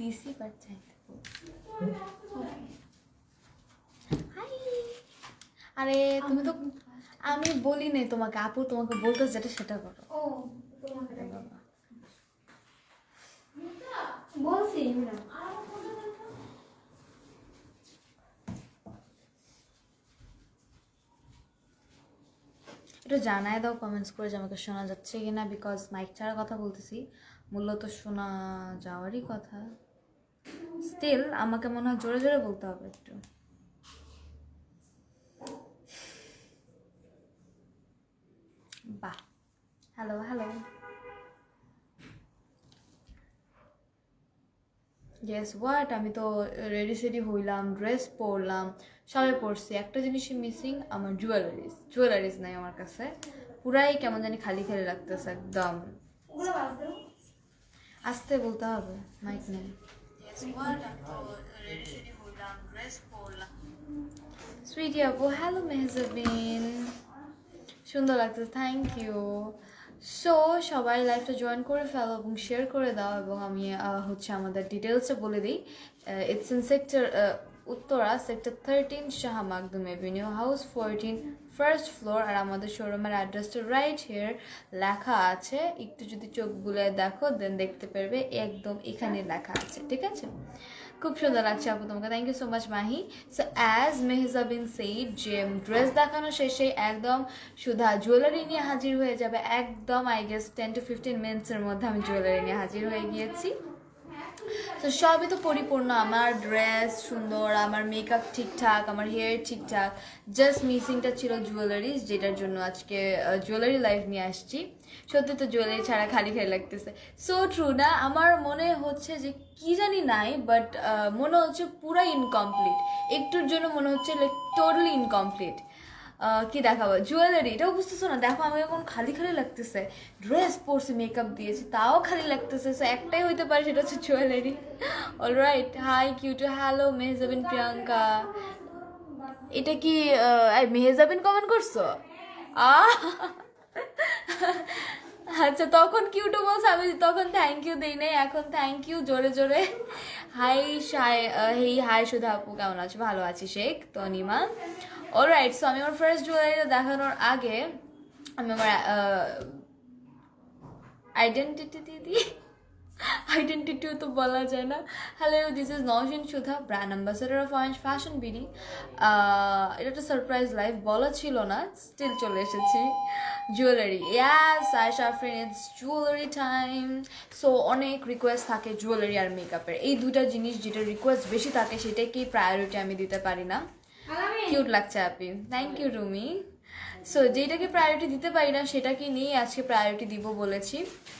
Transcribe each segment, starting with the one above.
দিছি বাট চাইতে হাই আরে তুমি তো আমি বলি নাই তোমাকে আপু তোমাকে বলতে যেটা সেটা করো ও তোমাকে বাবা বলছি ম্যাডাম একটু জানায় দাও কমেন্টস করে যে আমাকে শোনা যাচ্ছে কিনা বিকজ মাইক ছাড়া কথা বলতেছি মূলত শোনা যাওয়ারই কথা স্টিল আমাকে মনে হয় জোরে জোরে বলতে হবে একটু বাহ হ্যালো হ্যালো ইয়েস হোয়াট আমি তো রেডি সেডি হইলাম ড্রেস পরলাম সবাই পরছি একটা জিনিসই মিসিং আমার জুয়েলারিজ নাই আমার কাছে পুরাই কেমন জানি খালি খালি লাগতেছে একদম আসতে বলতে হবে মাইক নেই সুইটি আপু হ্যালো মেহজাবিন সুন্দর লাগতেছে থ্যাংক ইউ সো সবাই লাইভটা জয়েন করে ফেলো এবং শেয়ার করে দাও এবং আমি হচ্ছে আমাদের ডিটেলসটা বলে দিই it's in sector Uttara sector 13 Shah Makhdum avenue house 14 first floor আর আমাদের শোরুমের অ্যাড্রেসটা রাইট হিয়ার লেখা আছে একটু যদি চোখ বুলে দেখো দেন দেখতে পারবে একদম এখানে লেখা আছে ঠিক আছে খুব সুন্দর লাগছে আপু তোমাকে thank you so much Mahi so as Mehjabin said যে ড্রেস দেখানো শেষে একদম সুধা জুয়েলারি নিয়ে হাজির হয়ে যাবে একদম আই গেস 10 to 15 মিনিটসের মধ্যে আমি জুয়েলারি নিয়ে হাজির হয়ে গিয়েছি তো সবই তো পরিপূর্ণ আমার ড্রেস সুন্দর আমার মেকআপ ঠিকঠাক আমার হেয়ার ঠিকঠাক জাস্ট মিসিংটা ছিল জুয়েলারিজ যেটার জন্য আজকে জুয়েলারি লাইভ নিয়ে আসছি সত্যি তো জুয়েলারি ছাড়া খালি খালি লাগতেছে সো ট্রু না আমার মনে হচ্ছে যে কি জানি নাই বাট মনে হচ্ছে পুরাই ইনকমপ্লিট একটুর জন্য মনে হচ্ছে লাইক টোটালি ইনকমপ্লিট কি দেখাবো জুয়েলারি এটাও বুঝতেছো না দেখো আমি এখন খালি খালি লাগতেছে ড্রেস পরছি মেকআপ দিয়েছি তাও খালি লাগতেছে সো একটাই হইতে পারে সেটা হচ্ছে জুয়েলারি অলরাইট হাই কিউটু হ্যালো মেহজাবিন প্রিয়াঙ্কা এটা কি মেহজাবিন কমেন্ট করছো আচ্ছা তখন কিউটু বলছে আমি তখন থ্যাংক ইউ দিই নাই এখন থ্যাংক ইউ জোরে জোরে হাই হাই সুধা আপু কেমন আছো ভালো আছি শেখ তনিমা অলরাইট সো আমি আমার ফার্স্ট জুয়েলারিটা দেখানোর আগে আমি আমার আইডেন্টিটিও তো বলা যায় না hello this is Nowshin Sudha brand ambassador of orange fashion BD এটা একটা সারপ্রাইজ লাইভ বলা ছিল না স্টিল চলে এসেছি jewellery yes Ayesha Afrin it's jewellery time so অনেক রিকোয়েস্ট থাকে জুয়েলারি আর মেকআপের এই দুটা জিনিস যেটা রিকোয়েস্ট বেশি থাকে সেটাকেই প্রায়োরিটি আমি দিতে পারি না কিউট লাগছে আপনি থ্যাংক ইউ রুমি সো যেটাকে প্রায়োরিটি দিতে পারি না সেটাকে নিয়ে আজকে প্রায়োরিটি দিব বলেছি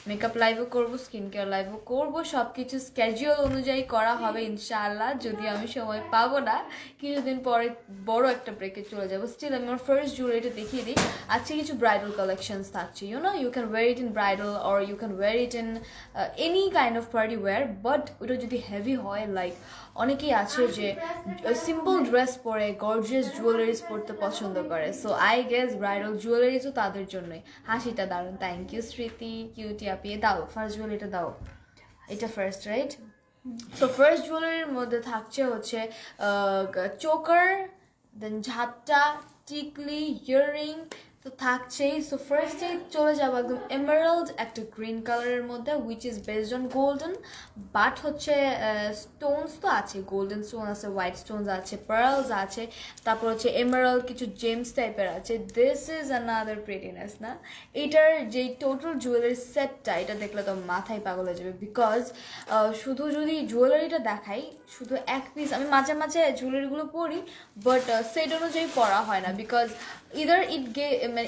মেকআপ লাইভও করবো স্কিন কেয়ার লাইভও করবো সব কিছু স্ক্যাজুয়াল অনুযায়ী করা হবে ইনশাআল্লাহ যদি আমি সময় পাবো না কিছুদিন পরে বড় একটা ব্রেকে চলে যাবো স্টিল আমি আমার ফার্স্ট জুয়েলারিটা দেখিয়ে দিই আজকে কিছু ব্রাইডাল কালেকশনস থাকছে you can wear it in bridal or you can wear it in any kind of party wear but ওটা যদি হেভি হয় লাইক অনেকেই আছে যে সিম্পল ড্রেস পরে গর্জিয়াস জুয়েলারিজ পরতে পছন্দ করে সো আই গেস ব্রাইডাল জুয়েলারিজও তাদের জন্যই হাসিটা দারুণ থ্যাংক ইউ স্মৃতি কিউটি আপিয়ে দাও ফার্স্ট জুয়েলারিটা দাও এটা ফার্স্ট রাইট সো ফার্স্ট জুয়েলারির মধ্যে থাকছে হচ্ছে চোকার দেন ঝাপটা টিকলি ইয়াররিং তো থাকছেই সো ফার্স্টেই চলে যাবো একদম এমারাল্ড একটা গ্রিন কালারের মধ্যে which is based on golden but হচ্ছে স্টোনস তো আছে গোল্ডেন স্টোন আছে হোয়াইট স্টোনস আছে পার্লস আছে তারপর হচ্ছে এমারাল্ড কিছু জেমস টাইপের আছে দিস ইজ অ্যানাদার প্রিটিনেস না এটার যেই টোটাল জুয়েলারি সেটটা এটা দেখলে তো মাথায় পাগল হয়ে যাবে বিকজ শুধু যদি জুয়েলারিটা দেখাই শুধু এক পিস আমি মাঝে মাঝে জুয়েলারিগুলো পরি বাট সেট অনুযায়ী পরা হয় না because either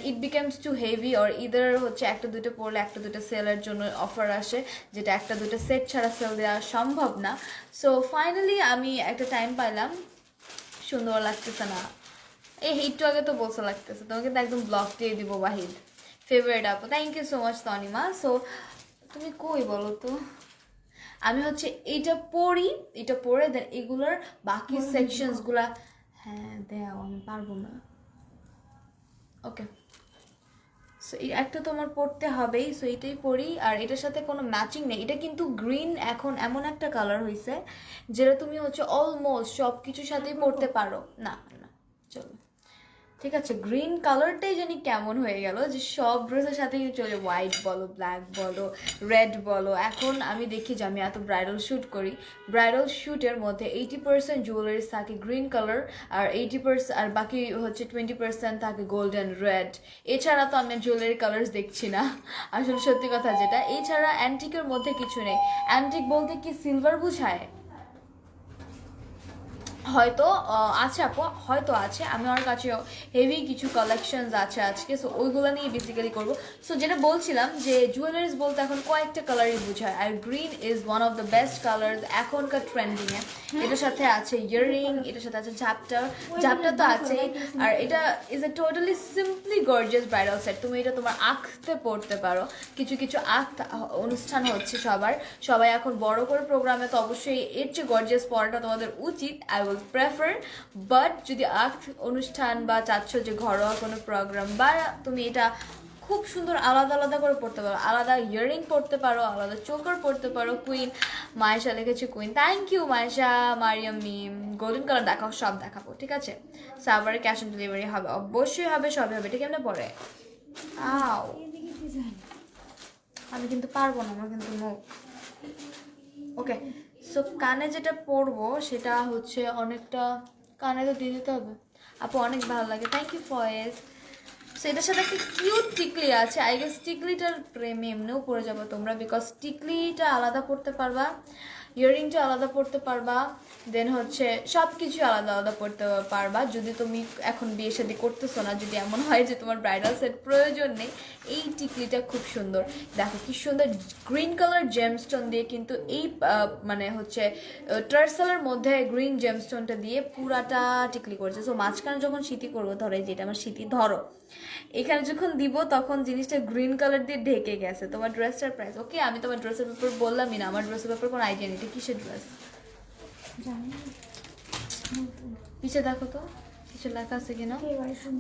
it becomes too heavy or either হচ্ছে একটা দুটো পরলে একটা দুটো সেলের জন্য অফার আসে যেটা একটা দুটো সেট ছাড়া সেল দেওয়া সম্ভব না সো ফাইনালি আমি একটা টাইম পাইলাম সুন্দর লাগতেছে না এই একটু আগে তো বলতে লাগতেছে তোমাকে তো একদম ব্লক দিয়ে দিব ওয়াহিদ ফেভারিট আপু thank you so much Tanima so তুমি কই বলো তো আমি হচ্ছে এটা পড়ি এটা পড়ে দেন এগুলোর বাকি সেকশনসগুলা হ্যাঁ দেও আমি পারবো না ওকে সো এই একটা তো আমার পরতে হবেই, সো এটাই পরি। আর এটার সাথে কোনো ম্যাচিং নেই, এটা কিন্তু গ্রিন এখন এমন একটা কালার হয়েছে যেটা তুমি হচ্ছে অলমোস্ট সব কিছুর সাথেই পরতে পারো। না না, চলো ঠিক আছে, গ্রিন কালারটাই জানি কেমন হয়ে গেল যে সব ড্রেসের সাথেই চলে, হোয়াইট বলো, ব্ল্যাক বলো, রেড বলো। এখন আমি দেখি যে আমি এত ব্রাইডাল শ্যুট করি, ব্রাইডাল শ্যুটের মধ্যে 80% জুয়েলারিস থাকে গ্রিন কালার, আর 80% আর বাকি হচ্ছে 20% থাকে গোল্ডেন রেড। এছাড়া তো আমি জুয়েলারি কালার্স দেখছি না আসলে, সত্যি কথা যেটা। এছাড়া অ্যান্টিকের মধ্যে কিছু নেই। অ্যান্টিক বলতে কি সিলভার বুঝায়? হয়তো আছে আপু, হয়তো আছে। আমি আমার কাছে হেভি কিছু কালেকশনস আছে আজকে, সো ওইগুলো নিয়ে বেসিক্যালি করবো। সো যেটা বলছিলাম যে জুয়েলারিজ বলতে এখন কয়েকটা কালারই বোঝায়, আর green is one of the best colour এখনকার ট্রেন্ডিংয়ে। এটার সাথে আছে ইয়াররিং, এটার সাথে আছে ঝাপটা, ঝাপটা তো আছেই। আর এটা is a totally simply gorgeous bridal set. তুমি এটা তোমার আঁকতে পড়তে পারো, কিছু কিছু অনুষ্ঠান হচ্ছে সবার, সবাই এখন বড় করে প্রোগ্রামে, তো অবশ্যই এর চেয়ে গর্জিয়াস পড়াটা তোমাদের উচিত, আই উইল প্রেফার। বাট যদি অনুষ্ঠান বা চাচ্ছ যে ঘরোয়া কোনো প্রোগ্রাম, বা তুমি এটা খুব সুন্দর আলাদা আলাদা করে পড়তে পারো, আলাদা ইয়াররিং পড়তে পারো, আলাদা চোকার পড়তে পারো। কুইন মায়েশা লিখেছে, queen, thank you Maisha. Mariam Mim, golden colour দেখাও, সব দেখাবো ঠিক আছে। সার্ভারে ক্যাশ অন ডেলিভারি হবে, অবশ্যই হবে, সবই হবে। এটা কেমনে পড়ে? আও, আমি কিন্তু পারবো না, আমার কিন্তু মুখ। ওকে, সো কানে যেটা পরবো সেটা হচ্ছে অনেকটা, কানে তো দিয়ে দিতে হবে। আপু অনেক ভালো লাগে, থ্যাংক ইউ ফয়েজ। সো এটার সাথে একটা কিউট টিকলি আছে, আই গেস টিকলিটার প্রেমে এমনিও পরে যাবো তোমরা, বিকজ টিকলিটা আলাদা পড়তে পারবা, ইয়াররিংটা আলাদা পড়তে পারবা, দেন হচ্ছে সব কিছু আলাদা আলাদা পড়তে পারবা। যদি তুমি এখন বিয়ে শাদী করতেছো না, যদি এমন হয় যে তোমার ব্রাইডাল সেট প্রয়োজন নেই, এই টিকলিটা খুব সুন্দর। দেখো কি সুন্দর গ্রিন কালার জেমস্টোন দিয়ে, কিন্তু এই মানে হচ্ছে টার্সালের মধ্যে গ্রিন জেমস্টোনটা দিয়ে পুরাটা টিকলি করেছে। সো মাঝখানে যখন স্মৃতি করবো, ধরো এই যেটা আমার স্মৃতি, ধরো এখানে যখন দিব তখন জিনিসটা গ্রিন কালার দিয়ে ঢেকে গেছে। তোমার ড্রেসটার প্রাইস, ওকে আমি তোমার ড্রেসের ব্যাপার বললামই না, আমার ড্রেসের ব্যাপার কোনো আইডিয়া নেই। এটা কিসের ড্রেস পিছে দেখো তো, কিছু লেখা আছে কিনা,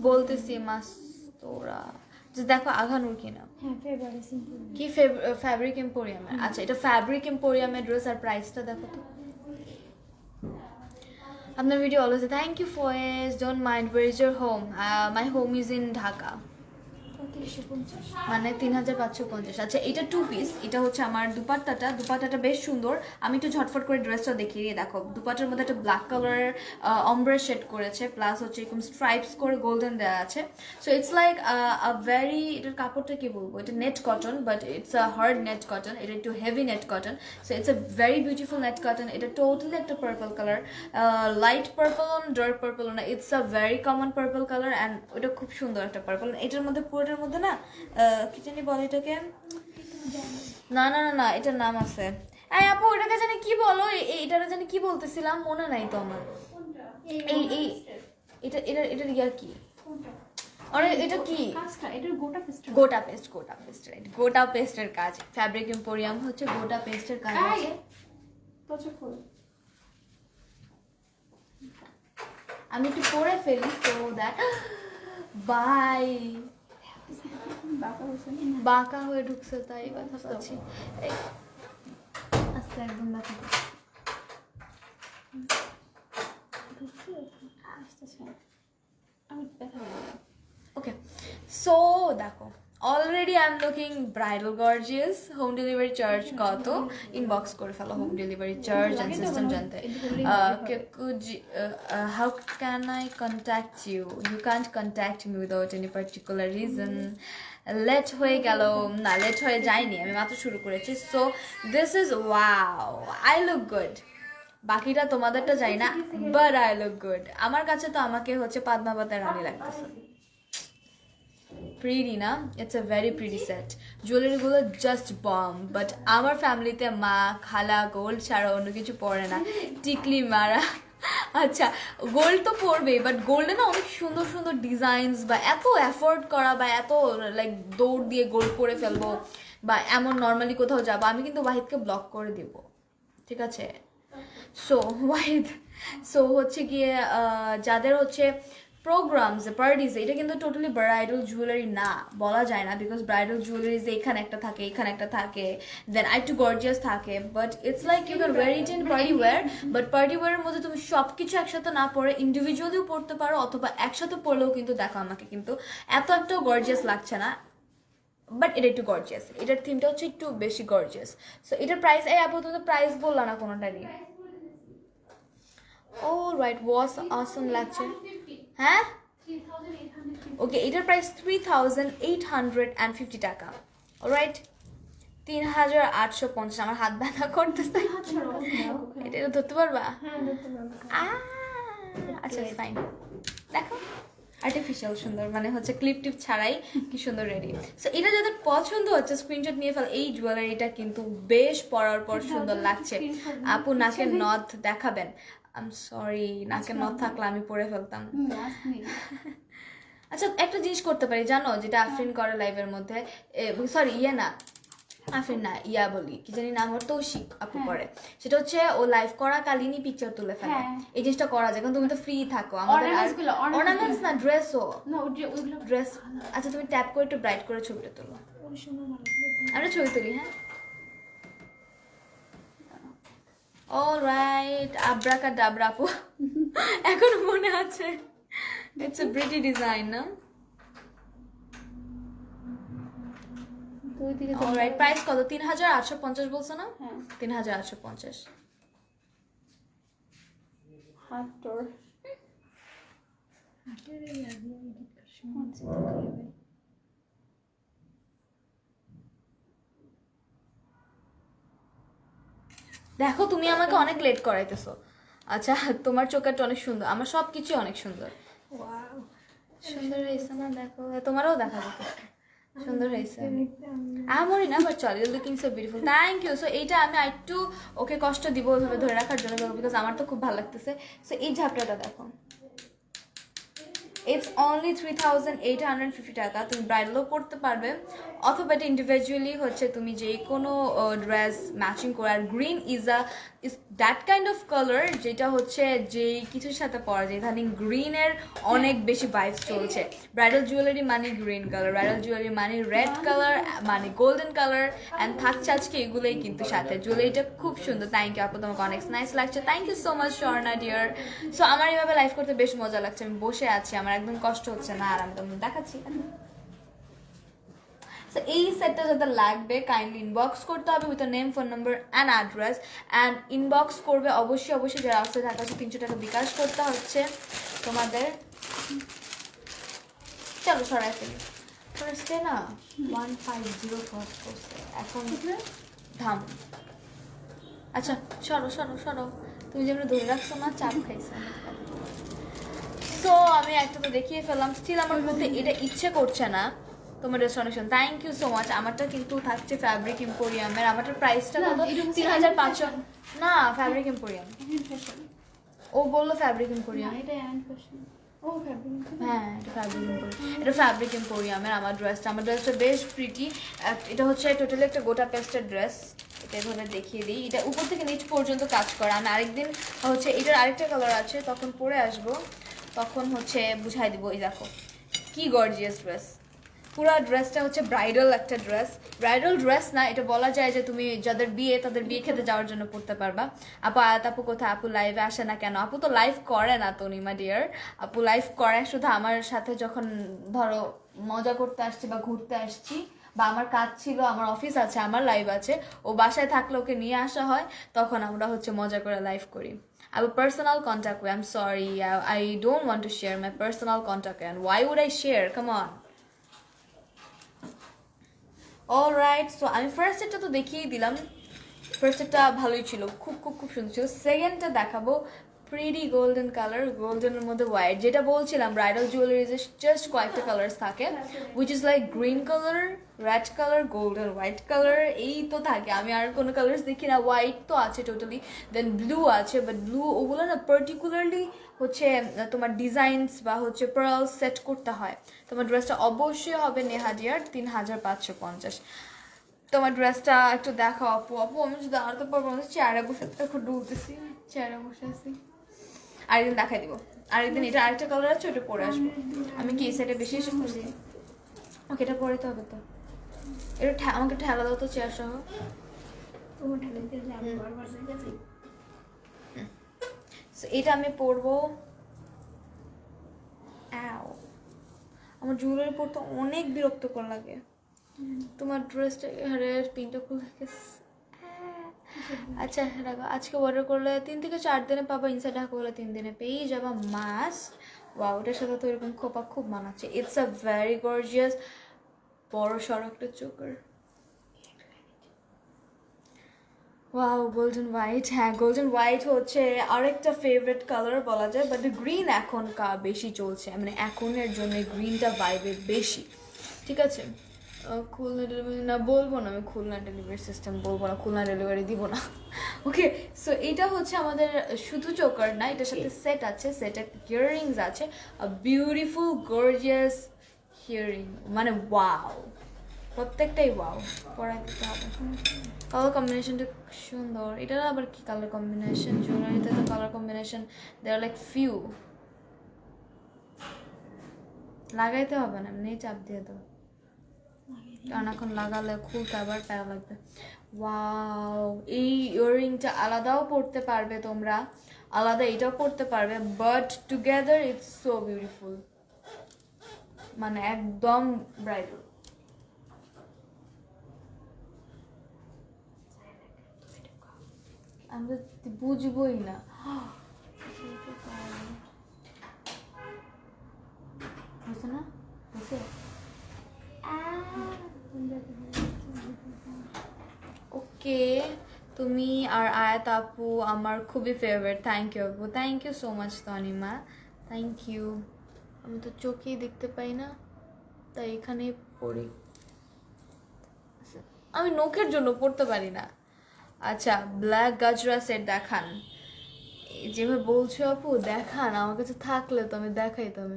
বলতেছি মাস্তোরা, যে দেখো আঘানুর কিনা, কি ফ্যাব্রিক এম্পোরিয়ামের। আচ্ছা, এটা ফ্যাব্রিক এম্পোরিয়ামের ড্রেস, আর প্রাইসটা দেখো তো। আপনার video always, thank you Faiz. Don't mind, where is your home? My home is in Dhaka, মানে 3550। আচ্ছা, এটা 2 পিস, এটা হচ্ছে আমার দুপাট্টাটা। দুপাট্টাটা বেশ সুন্দর, আমি একটু ঝটফট করে ড্রেসটা দেখিয়ে দিয়ে। দেখো দুপাট্টার মধ্যে একটা ব্ল্যাক কালারের অমব্রে শেড করেছে, প্লাস হচ্ছে এরকম স্ট্রাইপস করে গোল্ডেন দেওয়া আছে। So it's like a very, এটার কাপড়টা কি বলবো, এটা net cotton, but it's a hard net cotton, এটা একটু heavy net cotton. So it's a very beautiful net cotton. এটা টোটালি একটা পার্পল কালার, লাইট পার্পল না, ডার্ক পার্পল না, it's a very common purple colour, and ওটা খুব সুন্দর একটা পার্পল। এটার মধ্যে পুরোটার মধ্যে না কি জানি বলে এটাকে, না না না না, এটার নাম আছে। এই আপু এটাকে জানি কি বলো, এটারে জানি কি বলতেছিলাম, মনে নাই তো আমার। এই এই এটা এটার ইয়া কি, আরে এটা কি, গোটা পেস্ট, রাইট, গোটা পেস্টের কাজ। ফ্যাব্রিক এম্পোরিয়াম হচ্ছে গোটা পেস্টের কাজ আছে। আমি একটু পরে ফেলি তো দ্যাট, বাই বাঁকা হয়ে ঢুকছে, তাই ব্যথা পাচ্ছি। আস্তে একদম ব্যথা পাচ্ছি। ওকে, সো দেখো already I am looking bridal gorgeous. Home delivery charge কত? ইনবক্স করে ফেলো home delivery charge and system জানতে। How can I contact you? You can't contact me without any particular reason. Late হয়ে গেল না, late হয়ে যায়নি, আমি মাত্র শুরু করেছি। So this is wow, I look good. বাকিটা তোমাদেরটা জানি না, বাট আই লুক গুড। আমার কাছে তো আমাকে হচ্ছে পাদ্মাবতের রানী লাগতেছে। প্রিটি না, it's a very pretty set. জুয়েলারিগুলো জাস্ট বম, বাট আমার ফ্যামিলিতে মা খালা গোল্ড ছাড়া অন্য কিছু পরে না, টিকলি মারা। আচ্ছা, গোল্ড তো পরবেই, বাট গোল্ডে না অনেক সুন্দর সুন্দর ডিজাইনস, বা এত অ্যাফোর্ড করা, বা এত লাইক দৌড় দিয়ে গোল্ড পরে ফেলবো, বা এমন নর্মালি কোথাও যাবো, আমি কিন্তু ওয়াহিদকে ব্লক করে দিব, ঠিক আছে? সো ওয়াহিদ, সো হচ্ছে গিয়ে যাদের হচ্ছে প্রোগ্রামস পার্টিস, এটা কিন্তু টোটালি ব্রাইডাল জুয়েলারি না, বলা যায় না, বিকজ ব্রাইডাল জুয়েলারি যে এখানে একটা থাকে, এখানে একটা থাকে, দেন আরেকটু গর্জিয়াস থাকে, but it's like you can wear it in party wear, but party ওয়্যারের মধ্যে তুমি সব কিছু একসাথে না পরে ইন্ডিভিজুয়ালিও পড়তে পারো, অথবা একসাথে পড়লেও কিন্তু দেখো আমাকে কিন্তু এত একটাও গর্জিয়াস লাগছে না, বাট এটা একটু গর্জিয়াস, এটার থিমটা হচ্ছে একটু বেশি গর্জিয়াস। সো এটার প্রাইস, এই আপাতত প্রাইস বললা না কোনোটারই। ও রাইট, ওয়াস অসম লাগছে। হ্যাঁ 3,850 ওকে, এটার প্রাইস 3,850 টাকা। অলরাইট, 3,850। আমার হাত ব্যথা করতেছে, এটা ধরতে পারবা? হ্যাঁ ধরতে পারবো। আচ্ছা ফাইন, দেখো আর্টিফিশিয়াল সুন্দর, মানে হচ্ছে ক্লিপ টিপ ছাড়াই কি সুন্দর রেডি। সো এটা যাদের পছন্দ হচ্ছে স্ক্রিনশট নিয়ে ফেল, এই জুয়েলারিটা কিন্তু বেশ পরার পর সুন্দর লাগছে। আপু নাকের নথ দেখাবেন? আই এম সরি, নাকের নথ থাকলে আমি পরে ফেলতাম। আচ্ছা একটা জিনিস করতে পারি জানো, যেটা আফরিন করে লাইভের মধ্যে, সরি ইয়ে না, আফরিন না, ইয়া বলি কি জানি নাম, ওর তৌশিক আপু করে, সেটা হচ্ছে ও লাইভ করা কালীনই পিকচার তুলে ফেলে। এই জিনিসটা করা যায়, কারণ তুমি তো ফ্রি থাকো। আমাদের অর্নামেন্টস না, ড্রেসও, ড্রেস। আচ্ছা তুমি ট্যাপ করে একটু ব্রাইট করে ছবিটা তোলো, আমরা ছবি তুলি। হ্যাঁ অলরাইট, আব্রাকা ডাবরা আপু এখনো মনে আছে, ইটস এ প্রিটি ডিজাইন না? অলরাইট, প্রাইস কত? 3,850 বলছো না? 3,850। দেখো তুমি আমাকে অনেক লেট করাইতেছো। আচ্ছা তোমার চোখটা অনেক সুন্দর, আমার সব কিছু অনেক সুন্দর। সুন্দর হয়েছে না? দেখো তোমারও দেখা যেতেছে সুন্দর হয়েছে। আমারই না, বাট চল, you looking so beautiful, thank you. So এইটা আমি একটু ওকে কষ্ট দিব ওইভাবে ধরে রাখার জন্য, বিকজ আমার তো খুব ভালো লাগতেছে। সো এই ঝাপটাটা দেখো, ইটস অনলি 3,850 টাকা। তুমি ব্রাইডালও পড়তে পারবে, অথবা এটা ইন্ডিভিজুয়ালি হচ্ছে তুমি যে কোনো ড্রেস ম্যাচিং করে। আর green is that kind of colour যেটা হচ্ছে যে কিছুর সাথে পরা যায়। ইদানিং গ্রিনের অনেক বেশি ভাইবস চলছে। ব্রাইডাল জুয়েলারি মানে গ্রিন কালার, ব্রাইডাল জুয়েলারি মানে রেড কালার, মানে গোল্ডেন কালার, অ্যান্ড থাকছে আজকে এগুলোই কিন্তু সাথে। জুয়েলারিটা খুব সুন্দর, থ্যাংক ইউ আপু, তোমাকে অনেক নাইস লাগছে, thank you so much Swarna dear. So আমার এইভাবে লাইভ করতে বেশ মজা লাগছে, আমি বসে আছি, আমার একদম কষ্ট হচ্ছে না, আর আমি তোমাকে দেখাচ্ছি। সো এই সেটটা যাতে লাগবে কাইন্ডলি ইনবক্স করতে হবে with name, phone number and address, and inbox করবে অবশ্যই অবশ্যই। যারা আসতে টাকা হচ্ছে 300 টাকা বিকাশ করতে হচ্ছে তোমাদের। চলো সরাই ফেলি, ফার্স্টে না 150 ফার্স্ট করছে, এখন ধাম। আচ্ছা সরো সরো সরো, তুমি যেগুলো ধরে রাখছো না, চাপ খাইছো। সো আমি একটা তো দেখিয়ে ফেললাম, স্টিল আমার মধ্যে এটা ইচ্ছে করছে না। তোমার restoration, thank you so much. আমারটা কিন্তু থাকছে ফ্যাব্রিক এম্পোরিয়ামের, আমারটার প্রাইসটা কত? 3,500 না, ফ্যাব্রিক এম্পোরিয়াম। ও বললো ফ্যাব্রিক এম্পোরিয়াম। হ্যাঁ এটা ফ্যাব্রিক এম্পোরিয়াম, এটা ফ্যাব্রিক এম্পোরিয়ামের আমার ড্রেসটা বেশ প্রিটি। এটা হচ্ছে টোটালি একটা গোটা পেস্টের ড্রেস, এটা এভাবে দেখিয়ে দিই। এটা উপর থেকে নিচ পর্যন্ত কাজ করা। আমি আরেকদিন হচ্ছে এটার আরেকটা কালার আছে, তখন পরে আসবো, তখন হচ্ছে বুঝাই দিব। এই দেখো কি গর্জিয়াস ড্রেস, পুরো ড্রেসটা হচ্ছে ব্রাইডাল একটা ড্রেস। ব্রাইডাল ড্রেস না, এটা বলা যায় যে তুমি যাদের বিয়ে তাদের বিয়ে খেতে যাওয়ার জন্য পড়তে পারবা। আপু আয়াত আপু কোথায়? আপু লাইভে আসে না কেন? আপু তো লাইভ করে না তো নিমা ডিয়ার, আপু লাইভ করে শুধু আমার সাথে যখন ধরো মজা করতে আসছি বা ঘুরতে আসছি, বা আমার কাজ ছিল, আমার অফিস আছে, আমার লাইভ আছে, ও বাসায় থাকলে ওকে নিয়ে আসা হয়, তখন আমরা হচ্ছে মজা করে লাইভ করি। I have a personal contact way. I'm sorry. I don't want to share my personal contact way. And why would I share? Come on. Alright, so আমি ফার্স্ট সেটটা তো দেখিয়েই দিলাম। ফার্স্ট সেটটা ভালোই ছিল, খুব খুব খুব সুন্দর ছিল। সেকেন্ডটা দেখাবো প্রিটি গোল্ডেন কালার, গোল্ডেনের মধ্যে হোয়াইট। যেটা বলছিলাম ব্রাইডাল জুয়েলারিজে জাস্ট কয়েকটা কালার্স থাকে, which is like green colour, red colour, golden, white colour, এই তো থাকে। আমি আর কোনো কালার্স দেখি না। হোয়াইট তো আছে টোটালি, দেন ব্লু আছে, বাট ব্লু ওগুলো না পার্টিকুলারলি হচ্ছে তোমার ডিজাইনস বা হচ্ছে পার্লস সেট করতে হয়। তোমার ড্রেসটা অবশ্যই হবে নেহাজিয়ার 3,550। তোমার ড্রেসটা একটু দেখাও আপু। আপু আমি শুধু দাঁড়াতে পারবো না, চেয়ারে বসে এখন ডুলতেছি, চেয়ারে বসে আছি, আরেকদিন দেখাই দিব। আরেকদিন এটা আরেকটা কালার আছে, ওটা পরে আসবো। আমি কি এই সাইডে বেশি এসে করছি? ওকে, এটা পরে হবে তো। এটা আমাকে ঠেলা দাও তো চেয়ার সহ। তোমার ঠেলে দিতে আমি বারবার যাচ্ছি। So, এটা আমি পরবো। আমার জুয়েলারি পরতে অনেক বিরক্তকর লাগে। তোমার ড্রেসটা পিনটা খুলে গেছে। আচ্ছা রাখো, আজকে অর্ডার করলে 3 থেকে 4 দিনে পাবা, ইনসাইড ঢাকা হলে 3 দিনে পেয়েই যাবা মাস। ওয়াও, ওটার সাথে তো এরকম খোপা খুব মানাচ্ছে। ইটস আ ভেরি গর্জিয়াস বড় সড়ো একটা চোকার। Wow, golden white. হ্যাঁ, গোল্ডেন হোয়াইট হচ্ছে আরেকটা ফেভারিট কালার বলা যায়, বাট গ্রিন এখন বেশি চলছে, মানে এখনের জন্য গ্রিনটা ভাইবে বেশি। ঠিক আছে, খুলনা ডেলিভারি না বলবো না, আমি খুলনা ডেলিভারি সিস্টেম বলবো না, খুলনা ডেলিভারি দিব না। ওকে, সো এটা হচ্ছে আমাদের শুধু চোকার না, এটার সাথে সেট আছে, সেটে ইয়াররিংস আছে, বিউটিফুল গর্জিয়াস ইয়াররিং, মানে ওয়াও, প্রত্যেকটাই ওয়াও। পড়াই দিতে হবে। কালার কম্বিনেশনটা সুন্দর। এটা আবার কি কালার কম্বিনেশন? জুয়েলারিতে তো কালার কম্বিনেশন দেয়ার লাইক ফিউ। লাগাইতে হবে না, এমনি চাপ দিয়ে দাও, কারণ এখন লাগালে খুলতে আবার প্যারা লাগবে। ওয়াও, এই ইয়াররিংটা আলাদাও পরতে পারবে তোমরা, আলাদা এটাও পরতে পারবে, but together it's so beautiful, মানে একদম ব্রাইডাল। আমি তো বুঝবই না। বুঝছে না? বুঝছে? ওকে, তুমি আর আয়াত আপু আমার খুবই ফেভারিট। থ্যাংক ইউ আপু, thank you so much Tanima, thank you. আমি তো চোখেই দেখতে পাই না, তাই এখানেই পড়ি। আমি নখের জন্য পড়তে পারি না। আচ্ছা, ব্ল্যাক গাজরা সেট দেখান, যেভাবে বলছো আপু দেখান, আমার কাছে থাকলে তো আমি দেখাইতাম,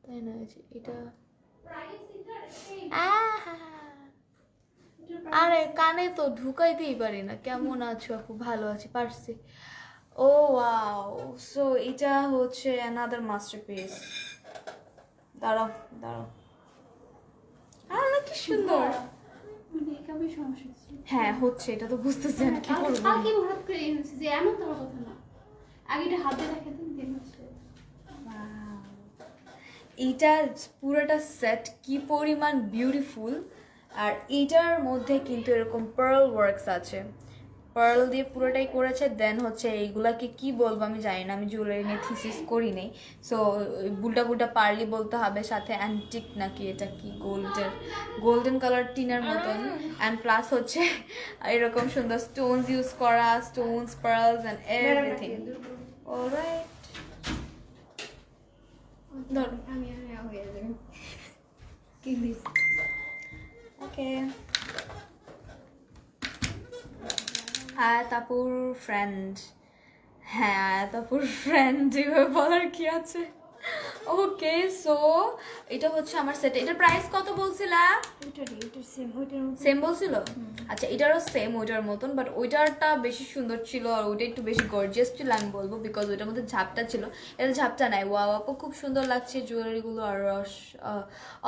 তাই না? এটা আরে কানে তো ঢুকাইতেই পারি না। কেমন আছো আপু? ভালো আছি, পারছি। ও ওয়াও, সো এটা হচ্ছে অ্যানাদার মাস্টারপিস। দাঁড়াও দাঁড়াও, কি সুন্দর। মেকআপের সমস্যা হচ্ছে। হ্যাঁ হচ্ছে, এটা তো বুঝতেছি আমি কি করবো। কালকে হঠাৎ করে এই হচ্ছে যে এমন তো আমার কথা না, আগে এটা হাতে দেখে দিন দিন হচ্ছে। এইটা পুরোটা সেট কি পরিমাণ বিউটিফুল, আর এইটার মধ্যে কিন্তু এরকম পার্ল ওয়ার্কস আছে, পার্ল দিয়ে পুরোটাই করেছে। দেন হচ্ছে এইগুলাকে কি বলবো আমি জানি না, আমি জুয়েলারি নিয়ে থিসিস করি নেই, সো বুলটা বুলটা পার্লি বলতে হবে। সাথে অ্যান্টিক নাকি এটা কি গোল্ডেন কালার টিনের মতন, অ্যান্ড প্লাস হচ্ছে এরকম সুন্দর স্টোনস ইউজ করা, Stones, pearls and everything. Alright, ধরো। আমি হয়ে যাবে কি দিস। Okay, আয়াতাপুর friend. হ্যাঁ, আয়াতাপুর ফ্রেন্ড এভাবে বলার কি আছে। ওকে, সো এটা হচ্ছে আমার সেট। এটার প্রাইস কত বলছিলা? এটা সেম ওইটার মতো। সেম বলছিল? আচ্ছা, এটারও সেম ওইটার মতন, বাট ওইটারটা বেশি সুন্দর ছিল আর ওইটা একটু বেশি গর্জিয়াস ছিল আমি বলবো, বিকজ ওইটার মধ্যে ঝাপটা ছিল, এটা ঝাপটা নাই। ওয়াও আপু, খুব সুন্দর লাগছে জুয়েলারিগুলো, আর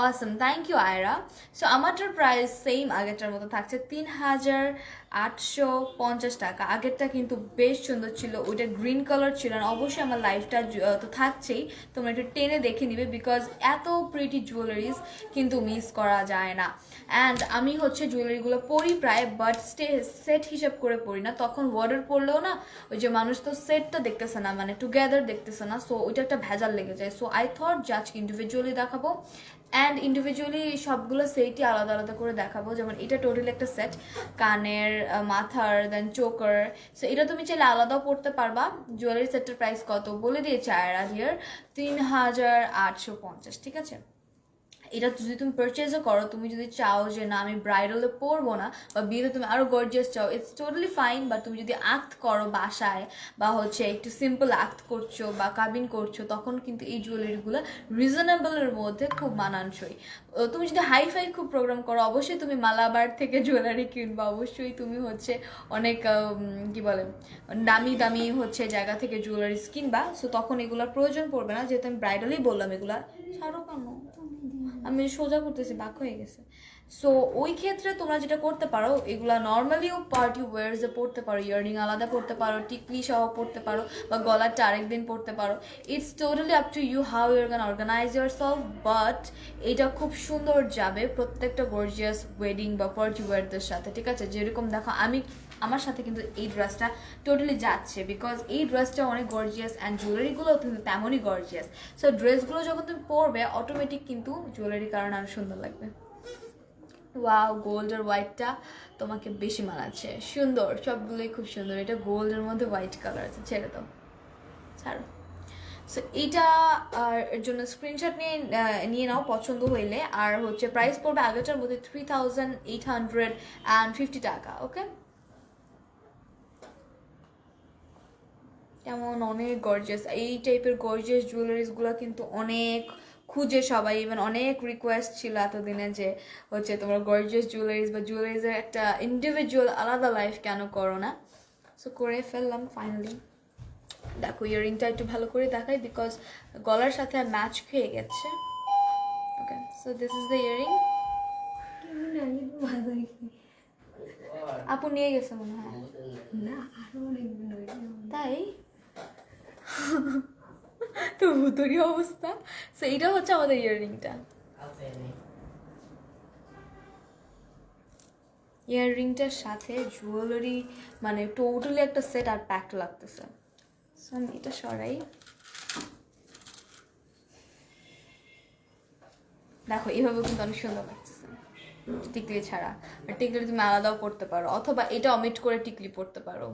awesome, thank you Ayra. So আমারটার প্রাইস সেম আগেরটার মতো থাকছে 3850 টাকা। আগেরটা কিন্তু বেশ সুন্দর ছিল, ওইটা গ্রিন কালার ছিল, আর অবশ্যই আমার লাইফটা তো থাকছেই, তোমরা একটু টেনে দেখে নিবে, বিকজ এত প্রিটি জুয়েলারিজ কিন্তু মিস করা যায় না। অ্যান্ড আমি হচ্ছে জুয়েলারিগুলো পরি প্রায়, বাট সেট হিসাব করে পড়ি না, তখন ওয়ার্ডার পড়লেও না ওই যে মানুষ তো সেটটা দেখতেছে না, মানে টুগেদার দেখতেছে না, সো ওইটা একটা ভেজাল লেগে যায়। সো আই থট জাজ ইন্ডিভিজুয়ালি দেখাবো, অ্যান্ড ইন্ডিভিজুয়ালি সবগুলো সেটই আলাদা আলাদা করে দেখাবো। যেমন এটা টোটালি একটা সেট, কানের, মাথার, দেন চোকার। সো এটা তুমি চাইলে আলাদাও পড়তে পারবা। জুয়েলারি সেটটার প্রাইস কত বলে দিয়েছে আয়রা হিয়ার, 3850, ঠিক আছে? এটা যদি তুমি পারচেজও করো, তুমি যদি চাও যে না আমি ব্রাইডালে পরবো না বা বিয়েতে তুমি আরও গর্জিয়াস চাও, ইটস টোটালি ফাইন। বা তুমি যদি আক্ট করো বাসায় বা হচ্ছে একটু সিম্পল আক্ট করছো বা কাবিন করছো, তখন কিন্তু এই জুয়েলারিগুলো রিজনেবলের মধ্যে খুব মানানসই। তুমি যদি হাইফাই খুব প্রোগ্রাম করো, অবশ্যই তুমি মালাবার থেকে জুয়েলারি কিনবা, অবশ্যই তুমি হচ্ছে অনেক কি বলে দামি দামি হচ্ছে জায়গা থেকে জুয়েলারিস কিনবা। সো তখন এগুলোর প্রয়োজন পড়বে না, যেহেতু আমি ব্রাইডালেই বললাম এগুলা ছাড়ো কেন, আমি সোজা করতেছি বাক হয়ে গেছে। সো ওই ক্ষেত্রে তোমরা যেটা করতে পারো, এগুলা নর্মালিও পার্টি ওয়ার্সে পড়তে পারো, ইয়াররিং আলাদা পড়তে পারো, টিকলি সহ পড়তে পারো, বা গলারটা আরেকদিন পড়তে পারো। It's totally up to you how your can organise yourself. But এটা খুব সুন্দর যাবে প্রত্যেকটা গর্জিয়াস ওয়েডিং বা পার্টি ওয়ারদের সাথে, ঠিক আছে? যেরকম দেখো আমার সাথে কিন্তু এই ড্রেসটা টোটালি যাচ্ছে, বিকজ এই ড্রেসটা অনেক গর্জিয়াস অ্যান্ড জুয়েলারিগুলো কিন্তু তেমনই গর্জিয়াস। সো ড্রেসগুলো যখন তুমি পরবে অটোমেটিক কিন্তু জুয়েলারির কারণে আরও সুন্দর লাগবে। ওয়াও, গোল্ড আর হোয়াইটটা তোমাকে বেশি মানাচ্ছে, সুন্দর, সবগুলোই খুব সুন্দর। এটা গোল্ডের মধ্যে হোয়াইট কালার আছে, ছেড়ে দাও, ছাড়ো। সো এইটা এর জন্য স্ক্রিনশট নিয়ে নাও পছন্দ হইলে। আর হচ্ছে প্রাইস পড়বে আগেটার মধ্যে 3850 টাকা। ওকে, কেমন অনেক গর্জিয়াস এই টাইপের গর্জিয়াস জুয়েলারিসগুলো কিন্তু অনেক খুঁজে সবাই, ইভেন অনেক রিকোয়েস্ট ছিল এতদিনে যে হচ্ছে তোমরা গর্জিয়াস জুয়েলারিস বা জুয়েলারিসের একটা ইন্ডিভিজুয়াল আলাদা লাইফ কেন করো না। সো করে ফেললাম ফাইনালি। দেখো ইয়ারিংটা একটু ভালো করে দেখাই, বিকজ গলার সাথে আর ম্যাচ খেয়ে গেছে। Okay, so this is the earring. আপু নিয়ে গেছে মনে হয়, তাই তো ভুতুরি অবস্থা। সো এইটা হচ্ছে আমাদের ইয়াররিংটা। ইয়াররিংটার সাথে জুয়েলারি মানে টোটালি একটা সেট আর প্যাক লাগতেছে। সো আমি এটা সরাই, দেখো এইভাবে কিন্তু অনেক সুন্দর লাগতেছে টিকলি ছাড়া। আর টিকলি তুমি আলাদাও পড়তে পারো, অথবা এটা অমিট করে টিকলি পড়তে পারো,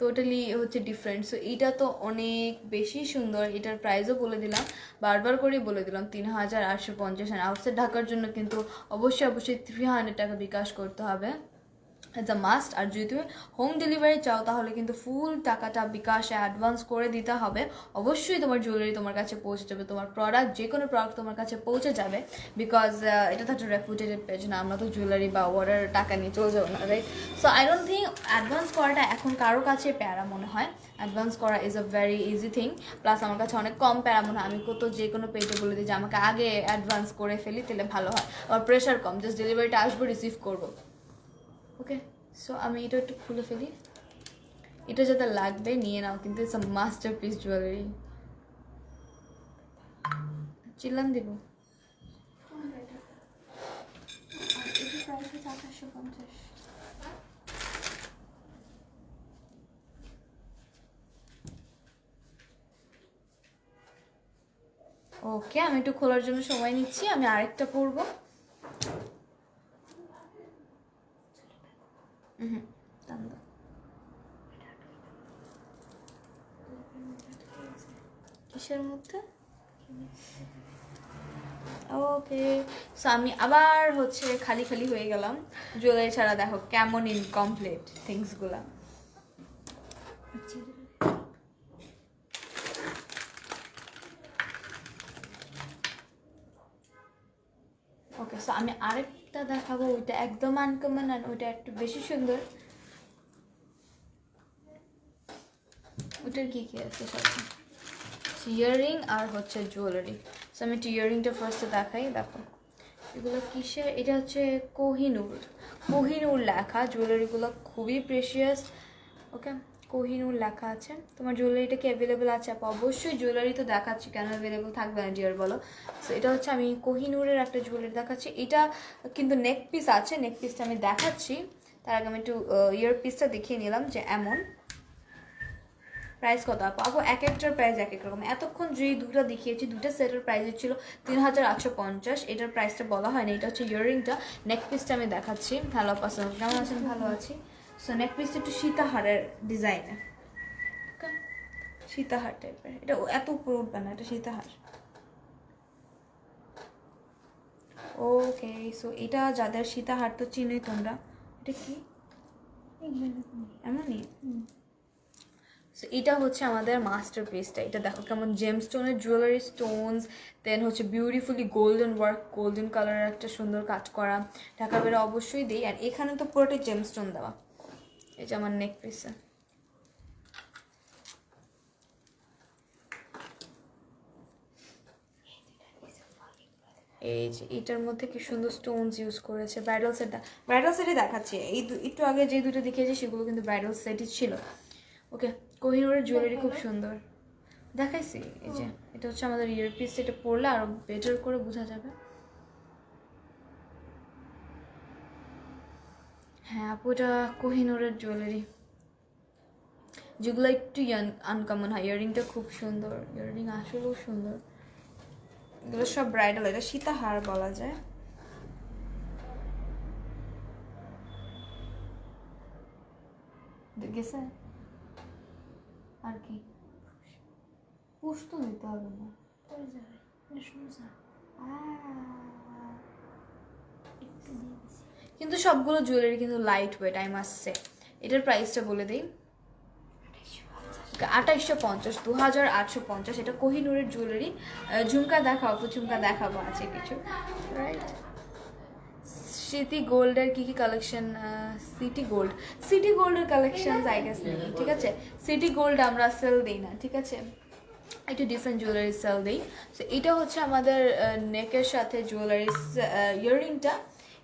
টোটালি হচ্ছে ডিফারেন্ট। সো এইটা তো অনেক বেশি সুন্দর। এটার প্রাইসও বলে দিলাম, বারবার করেই বলে দিলাম 3850। আউটসাইড ঢাকার জন্য কিন্তু অবশ্যই 300 টাকা বিকাশ করতে হবে, ইটস আ মাস্ট। আর যদি তুমি হোম ডেলিভারি চাও তাহলে কিন্তু ফুল টাকাটা বিকাশে অ্যাডভান্স করে দিতে হবে। অবশ্যই তোমার জুয়েলারি তোমার কাছে পৌঁছে যাবে, তোমার প্রোডাক্ট যে কোনো প্রোডাক্ট তোমার কাছে পৌঁছে যাবে, বিকজ এটা তো একটা রেপুটেটেড পেজ না, আমরা তো জুয়েলারি বা ওয়ার্ডার টাকা নিয়ে চলে যাবো না, right? So I don't think advance করাটা এখন কারো কাছে প্যারা মনে হয়। অ্যাডভান্স করা is a very easy thing, plus আমার কাছে অনেক কম প্যারা মনে হয়। আমি কত যে কোনো পেজে বলে দিই যে আমাকে আগে অ্যাডভান্স করে ফেলি, তাহলে ভালো হয়, আর প্রেশার কম, জাস্ট ডেলিভারিটা আসবো, রিসিভ করবো। ওকে, সো আমি এটা একটু খুলে ফেলি। এটা যাতে লাগবে নিয়ে নাও, কিন্তু ইটস আ মাস্টারপিস জুয়েলারি। চিল্লান দিব। ওকে, আমি একটু খোলার জন্য সময় নিচ্ছি, আমি আরেকটা পরবো। কিসের মধ্যে? ওকে, সো আমি আবার হচ্ছে খালি খালি হয়ে গেলাম জুয়েলারি ছাড়া। দেখো কেমন ইনকমপ্লিট থিংসগুলা। ওকে, সো আমি আরেকটা দেখাবো, ওইটা একদম আনকমন আর ওইটা একটু বেশি সুন্দর। ওইটার কী কী আছে সব? ইয়াররিং আর হচ্ছে জুয়েলারি। সো আমি একটু ইয়াররিংটা ফার্স্টে দেখাই। দেখো এগুলো কিসের, এটা হচ্ছে কোহিনুর লেখা। জুয়েলারিগুলো খুবই প্রেশিয়াস। ওকে, কোহিনুর লেখা আছে। তোমার জুয়েলারিটা কি অ্যাভেলেবেল আছে? অবশ্যই জুয়েলারি তো দেখাচ্ছি, কেন অ্যাভেলেবেল থাকবে না ডিয়ার বলো? সো এটা হচ্ছে আমি কোহিনুরের একটা জুয়েলারি দেখাচ্ছি। এটা কিন্তু নেক পিস আছে, নেক পিসটা আমি দেখাচ্ছি। তার আগে আমি একটু ইয়ার পিসটা দেখিয়ে নিলাম যে এমন। প্রাইস কত আপু? এক একটার প্রাইস এক এক রকম। এতক্ষণ যেই দুটো দেখিয়েছি, দুটো সেটের প্রাইস ছিল 3850। এটার প্রাইসটা বলা হয়নি। এটা হচ্ছে ইয়াররিংটা। নেক পিসটা আমি দেখাচ্ছি। হ্যালো পার্সন, কেমন আছেন? ভালো আছি। সো নেক পিসটা একটু সীতাহারের ডিজাইনের, ওকে, সীতাহার টাইপের। এটা এত উপরে উঠবে না, এটা সীতাহার। ওকে, সো এটা যাদের সীতাহার তো চিনোই তোমরা। এটা কি এমনই? সো এটা হচ্ছে আমাদের মাস্টারপিসটা। এটা দেখো কেমন জেমস্টোনের জুয়েলারি স্টোনস, দেন হচ্ছে বিউটিফুলি গোল্ডেন ওয়ার্ক, গোল্ডেন কালারের একটা সুন্দর কাজ করা। ঢাকা বেড়ে অবশ্যই দিই। আর এখানে তো পুরোটাই জেমস্টোন দেওয়া। এই যে আমার নেক পিসে এই যে এটার মধ্যে কি সুন্দর স্টোনস ইউজ করেছে। ব্রাইডাল সেটই দেখাচ্ছে। একটু আগে যে দুটো দেখিয়েছি সেগুলো কিন্তু ব্রাইডাল সেটই ছিল। ওকে, কোহিনুরের জুয়েলারি খুব সুন্দর দেখাইছি। এই যে এটা হচ্ছে আমাদের ইয়ারপিস, এটা পরলে আরো বেটার করে বোঝা যাবে। হ্যাঁ আপু, এটা কোহিনুরের জুয়েলারি, যেগুলো একটু আনকমন হয়। ইয়াররিংটা খুব সুন্দর, ইয়াররিং আসলেও সুন্দর। এগুলো সব ব্রাইডাল, এটা সীতাহার বলা যায়। গেছে আর কি পুষ তো নিতে হবে না, কিন্তু সবগুলো জুয়েলারি কিন্তু light weight, I must say. এটার প্রাইসটা বলে দিই, 2850, 2850। এটা কোহিনুরের জুয়েলারি। ঝুমকা দেখাও আপু, ঝুমকা দেখাবো, আছে কিছু। রাইট, সিটি গোল্ডের কি কি কালেকশন? সিটি গোল্ডের কালেকশন আই গেস নেই, ঠিক আছে। সিটি গোল্ড আমরা সেল দিই না, ঠিক আছে, একটু ডিফারেন্ট জুয়েলারি সেল দিই। সো এটা হচ্ছে আমাদের নেকের সাথে জুয়েলারি ইয়াররিংটা।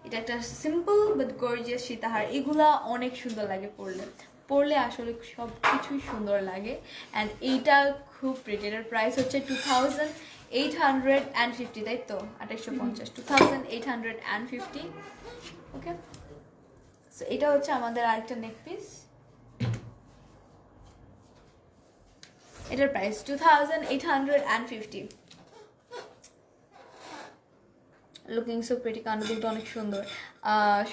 এটা একটা সিম্পল বাট গর্জিয়াস সীতাহার। এগুলা অনেক সুন্দর লাগে পরলে, পরলে আসলে সব কিছুই সুন্দর লাগে। অ্যান্ড এইটা খুব প্রিটি। এটার প্রাইস হচ্ছে 2850, তাই তো? 2850, 2850। ওকে, সো এটা হচ্ছে আমাদের আরেকটা নেক পিস। এটার প্রাইস 2850। লুকিং সো প্রিটি, কাণ্ড কিন্তু অনেক সুন্দর।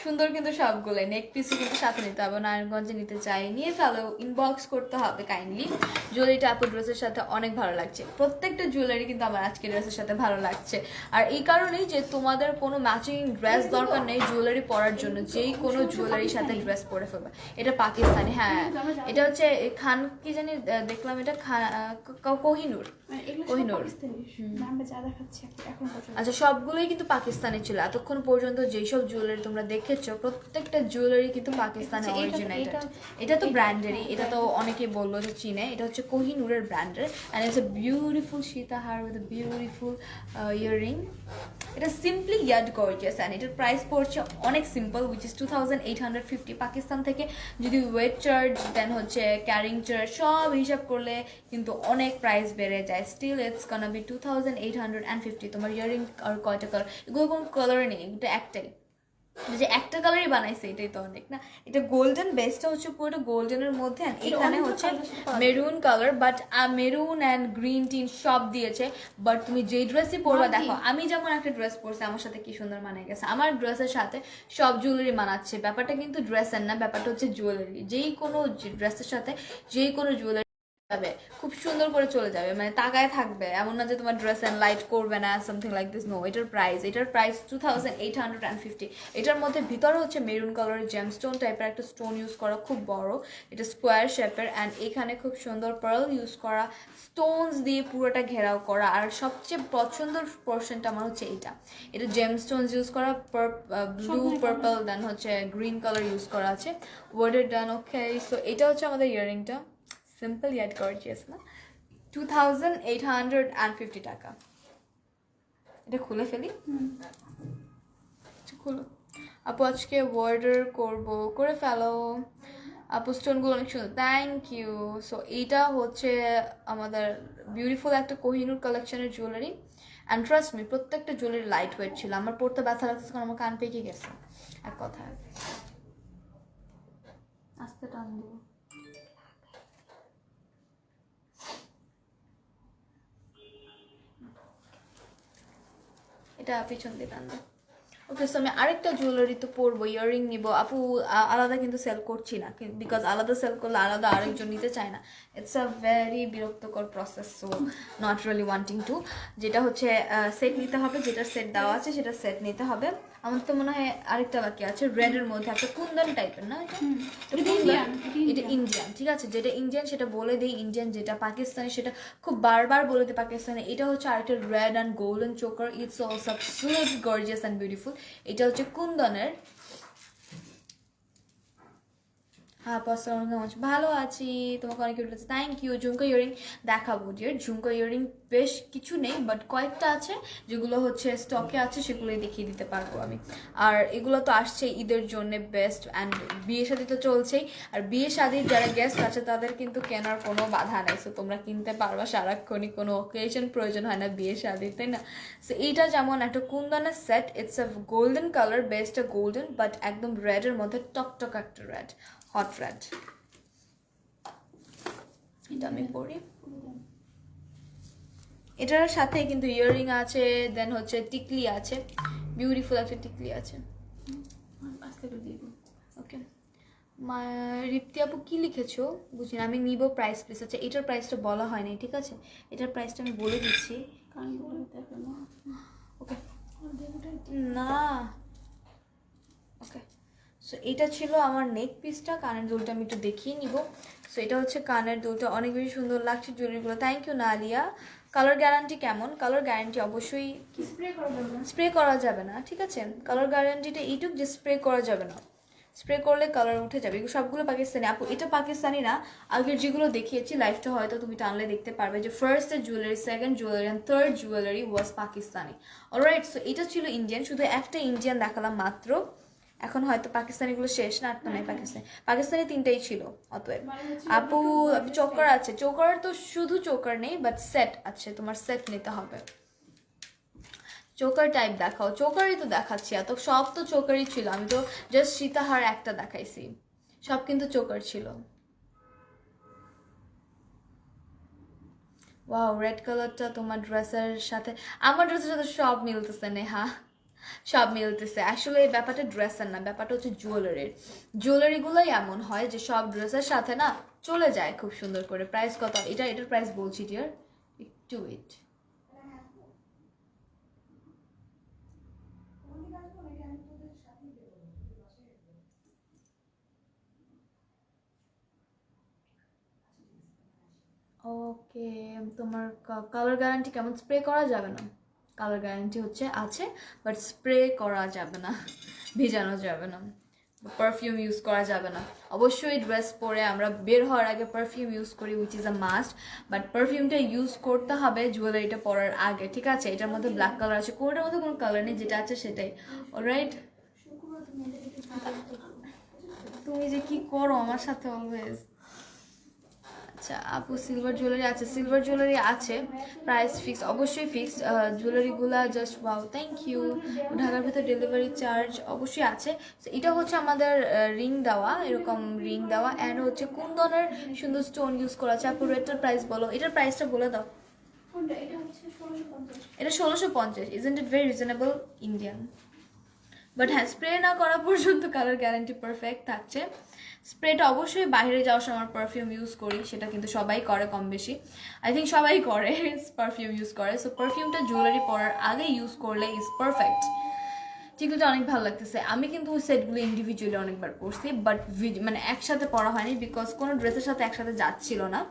সুন্দর কিন্তু সবগুলো। নেক পিসও কিন্তু সাথে নিতে হবে, নারায়ণগঞ্জে নিতে চাই, নিয়ে ফেলো, ইনবক্স করতে হবে কাইন্ডলি। জুয়েলারিটা আপু ড্রেসের সাথে অনেক ভালো লাগছে। প্রত্যেকটা জুয়েলারি কিন্তু আমার আজকে ড্রেসের সাথে ভালো লাগছে। আর এই কারণেই যে তোমাদের কোনো ম্যাচিং ড্রেস দরকার নেই জুয়েলারি পরার জন্য, যেই কোনো জুয়েলারির সাথে ড্রেস পরে ফেলবে। এটা পাকিস্তানি, হ্যাঁ এটা হচ্ছে খান কি জানি দেখলাম, এটা কোহিনুর। কোহিনুর, আচ্ছা সবগুলোই কিন্তু পাকিস্তানি ছিল এতক্ষণ পর্যন্ত। যেসব জুয়েলারি তোমরা দেখেছো প্রত্যেকটা জুয়েলারি কিন্তু পাকিস্তানি অরিজিনেটেড। এটা তো ব্র্যান্ডেরই, এটা তো অনেকেই বললো যে চিনে। এটা হচ্ছে কোহিনুরের ব্র্যান্ডের, and it's a beautiful sitahar with a beautiful earring. এটা সিম্পলি ইয়াট গর্জিয়াস, অ্যান্ড এটার প্রাইস পড়ছে অনেক সিম্পল, উইচ ইজ 2850। পাকিস্তান থেকে যদি ওয়েট চার্জ দেন হচ্ছে ক্যারিং চার্জ সব হিসাব করলে কিন্তু অনেক প্রাইস বেড়ে যায়। Still it's gonna be 2850। তোমার ইয়ারিং আর কয়টা কালার? এগুলো কোনো কালার নেই, এটা একটাই, যে একটা কালারই বানাইছে, এটাই তো অনেক না। এটা গোল্ডেন, বেসটা হচ্ছে পুরোটা গোল্ডেনের মধ্যে, এখানে হচ্ছে maroon colour, but maroon and green tin সব দিয়েছে। বাট তুমি যেই ড্রেসই পরবা, দেখো আমি যেমন একটা ড্রেস পরছি আমার সাথে কি সুন্দর মানায় গেছে। আমার ড্রেসের সাথে সব জুয়েলারি মানাচ্ছে। ব্যাপারটা কিন্তু ড্রেসের না, ব্যাপারটা হচ্ছে জুয়েলারি। যেই কোনো ড্রেসের সাথে যেই কোনো জুয়েলারি যাবে খুব সুন্দর করে চলে যাবে, মানে তাকায় থাকবে, এমন না যে তোমার ড্রেস অ্যান্ড লাইট করবে না, সামথিং লাইক দিস। নো, এটার প্রাইস 2850। এটার মধ্যে ভিতরে হচ্ছে মেরুন কালারের জেমস্টোন টাইপের একটা স্টোন ইউজ করা, খুব বড়, এটা স্কোয়ার শেপের, অ্যান্ড এখানে খুব সুন্দর পার্ল ইউজ করা, স্টোনস দিয়ে পুরোটা ঘেরাও করা। আর সবচেয়ে পছন্দের পোর্শনটা আমার হচ্ছে এটা জেমস্টোনস ইউজ করা, ব্লু পার্পল দেন হচ্ছে গ্রিন কালার ইউজ করা আছে, ওয়ার্ডের ডান। ওকে, সো এটা হচ্ছে আমাদের ইয়াররিংটা, সিম্পল ইয়াট গর্জিয়াস না, 2850 টাকা। এটা খুলে ফেলি, খুলো আপু, আজকে অর্ডার করে ফেলো আপু। স্টোনগুলো অনেক সুন্দর, থ্যাংক ইউ। সো এইটা হচ্ছে আমাদের বিউটিফুল একটা কোহিনুর কালেকশনের জুয়েলারি। অ্যান্ড ট্রাস্ট মি, প্রত্যেকটা জুয়েলারি লাইট ওয়েট ছিল। আমার পড়তে ব্যথা লাগতেছে কারণ আমার কান পেকে গেছে এক কথায়। আস্তে টান দিব, এটা পিছন দিয়ে টান দেয়। ওকে, সো আমি আরেকটা জুয়েলারি তো পরবো, ইয়াররিং নিব আপু। আলাদা কিন্তু সেল করছি না, বিকজ আলাদা সেল করলে আলাদা আরেকজন নিতে চায় না। ইটস আ ভেরি বিরক্তকর process, so not really wanting to. যেটা হচ্ছে সেট নিতে হবে, যেটা সেট দেওয়া আছে সেটা সেট নিতে হবে। আমার তো মনে হয় আরেকটা বাকি আছে, রেডের মধ্যে একটা কুন্দন টাইপের, না এটা? এটা ইন্ডিয়ান, ঠিক আছে। যেটা ইন্ডিয়ান সেটা বলে দিই ইন্ডিয়ান, যেটা পাকিস্তানি সেটা খুব বারবার বলে দিই পাকিস্তানি। এটা হচ্ছে আরেকটা red and golden choker, it's also absolutely gorgeous and beautiful. এটা হচ্ছে কুন্দনের। হ্যাঁ পছন্দ, ভালো আছি, তোমাকে অনেক কিউট লাগছে, থ্যাংক ইউ। ঝুমকা ইয়ারিং দেখাবো ডিয়ার, ঝুমকা ইয়ারিং বেশ কিছু নেই, বাট কয়েকটা আছে যেগুলো হচ্ছে স্টকে আছে, সেগুলোই দেখিয়ে দিতে পারবো আমি। আর এগুলো তো আসছে ঈদের জন্য বেস্ট, অ্যান্ড বিয়ে শাদি তো চলছেই। আর বিয়ে শাদির যারা গেস্ট আছে তাদের কিন্তু কেনার কোনো বাধা নেই, সো তোমরা কিনতে পারবা সারাক্ষণই, কোনো অকেশন প্রয়োজন হয় না বিয়ে শাদির, তাই না? সো এইটা যেমন একটা কুন্দনের set, it's a golden colour, best a golden, but একদম রেডের মধ্যে টকটক একটা রেড, হট রেড। এটা আমি পরি। এটার সাথে কিন্তু ইয়াররিং আছে, দেন হচ্ছে টিকলি আছে, বিউটিফুল একটা টিকলি আছে। ওকে, রিপ্তি আপু কি লিখেছো বুঝি না, আমি নিব প্রাইস প্লিজ। আচ্ছা, এটার প্রাইসটা বলা হয়নি, ঠিক আছে, এটার প্রাইসটা আমি বলে দিচ্ছি। ওকে না, ওকে। সো এটা ছিল আমার নেক পিসটা, কানের দুলটা আমি একটু দেখিয়ে নিব। সো এটা হচ্ছে কানের দুলটা, অনেক বেশি সুন্দর লাগছে জুয়েলারিগুলো, thank you Naliya. Colour guarantee কেমন? কালার গ্যারান্টি অবশ্যই স্প্রে করা যাবে না, ঠিক আছে। কালার গ্যারান্টিটা এইটুক যে স্প্রে করা যাবে না, স্প্রে করলে কালার উঠে যাবে। এগুলো সবগুলো পাকিস্তানি আপু, এটা পাকিস্তানি না। আগের যেগুলো দেখিয়েছি লাইফটা হয়তো তুমি টানলে দেখতে পারবে যে first jewellery, second jewellery and third jewellery was Pakistani. Alright, so এটা ছিল ইন্ডিয়ান, শুধু একটা ইন্ডিয়ান দেখালাম মাত্র। এখন হয়তো পাকিস্তানিগুলো শেষ না, একটা নাই পাকিস্তানি, পাকিস্তানি তিনটাই ছিল। অতএব আপু চোকার আছে, চোকার তো শুধু চোকার নেই, বাট সেট আছে, তোমার সেট নিতে হবে। চোকার টাইপ দেখাও, চোকারই তো দেখাচ্ছি, এত সব তো চোকারই ছিল, আমি তো জাস্ট সীতাহার একটা দেখাইছি, সব কিন্তু চোকার ছিল। ওয়াও, রেড কালারটা তোমার ড্রেসের সাথে, আমার ড্রেসের সাথে সব মিলতেছে নেহা, সব মিলতেছে। আসলে এই ব্যাপারটা ড্রেসের না, ব্যাপারটা হচ্ছে জুয়েলারির। জুয়েলারিগুলোই এমন হয় যে সব ড্রেসের সাথে না চলে যায় খুব সুন্দর করে। প্রাইস কত? এটার প্রাইস বলছি ডিয়ার, একটু ওয়েট। ওকে, তোমার কালার গ্যারান্টি কেমন? স্প্রে করা যাবে না, কালার গ্যারান্টি হচ্ছে আছে, বাট স্প্রে করা যাবে না, ভেজানো যাবে না, পারফিউম ইউজ করা যাবে না। অবশ্যই ড্রেস পরে আমরা বের হওয়ার আগে পারফিউম ইউজ করি, which is a must, but পারফিউমটা ইউজ করতে হবে জুয়েলারিটা পরার আগে, ঠিক আছে। এটার মধ্যে ব্ল্যাক কালার আছে, কোনটার মধ্যে কোনো কালার নেই, যেটা আছে সেটাই। অলরাইট, তুমি যে কি করো আমার সাথে অলওয়েজ। আচ্ছা আপু, সিলভার জুয়েলারি আছে, সিলভার জুয়েলারি আছে, প্রাইস ফিক্স, অবশ্যই ফিক্স। জুয়েলারিগুলা জাস্ট ওয়াও, থ্যাংক ইউ। ঢাকার ভিতরে ডেলিভারি চার্জ অবশ্যই আছে। এটা হচ্ছে আমাদের রিং দেওয়া, এরকম রিং দেওয়া, অ্যান্ড হচ্ছে কুন্দনের সুন্দর স্টোন ইউজ করা আছে। আপু এটার প্রাইস বলো, এটার প্রাইসটা বলে দাও। এটা 1650, isn't it very reasonable Indian? But হ্যাঁ, স্প্রে না করা পর্যন্ত কালার গ্যারান্টি পারফেক্ট থাকছে। স্প্রেটা অবশ্যই বাইরে যাওয়ার সময় পারফিউম ইউজ করি, সেটা কিন্তু সবাই করে কম বেশি, আই থিঙ্ক সবাই করে পারফিউম ইউজ করে। সো পারফিউমটা জুয়েলারি পরার আগে ইউজ করলে ইজ পারফেক্ট। যেগুলোটা অনেক ভালো লাগতেছে। আমি কিন্তু ওই সেটগুলো ইন্ডিভিজুয়ালি অনেকবার পরছি, বাট মানে একসাথে পরা হয়নি, বিকজ কোনো ড্রেসের সাথে একসাথে যাচ্ছিল না,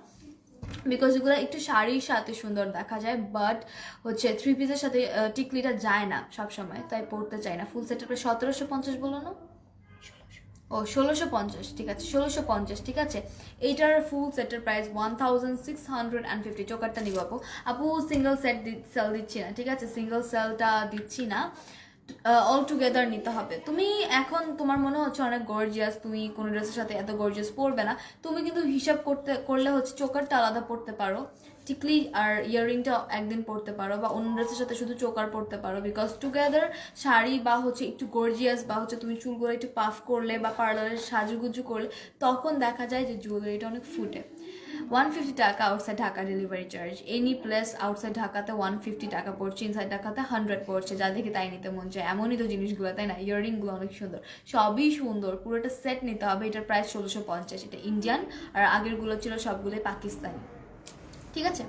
বিকজ এগুলো একটু শাড়ির সাথে সুন্দর দেখা যায়, বাট হচ্ছে থ্রি পিসের সাথে টিকলিটা যায় না সব সময়, তাই পরতে চাই না। ফুল সেটের প্রায় 1750 বলো না? ও 1650, ঠিক আছে 1650, ঠিক আছে। এইটার ফুল সেটের প্রাইস 1650। চোকারটা নিব আপু, আপু সিঙ্গেল সেট সেল দিচ্ছি না, ঠিক আছে, সিঙ্গেল সেলটা দিচ্ছি না, অল টুগেদার নিতে হবে। তুমি এখন তোমার মনে হচ্ছে অনেক গর্জিয়াস, তুমি কোনো ড্রেসের সাথে এত গর্জিয়াস পরবে না, তুমি কিন্তু হিসাব করলে হচ্ছে চোকারটা আলাদা পরতে পারো, টিকলি আর ইয়াররিংটা একদিন পরতে পারো, বা অন্য ড্রেসের সাথে শুধু চোকার পরতে পারো, বিকজ টুগেদার শাড়ি বা হচ্ছে একটু গর্জিয়াস, বা হচ্ছে তুমি চুলগুলো একটু পাফ করলে বা পার্লারের সাজুগুজু করলে তখন দেখা যায় যে জুয়েলারিটা অনেক ফুটে। 150 টাকা outside Dhaka delivery charge. Any place outside ঢাকাতে 150 টাকা পড়ছে, ইনসাইড ঢাকাতে 100 পড়ছে। যা দেখে তাই নিতে মন চায়, এমনই তো জিনিসগুলো, তাই না? ইয়াররিংগুলো অনেক সুন্দর, সবই সুন্দর, পুরোটা সেট নিতে হবে। এটার প্রাইস 1650। এটা ইন্ডিয়ান, আর আগেরগুলো ছিল সবগুলোই পাকিস্তানি, ঠিক আছে?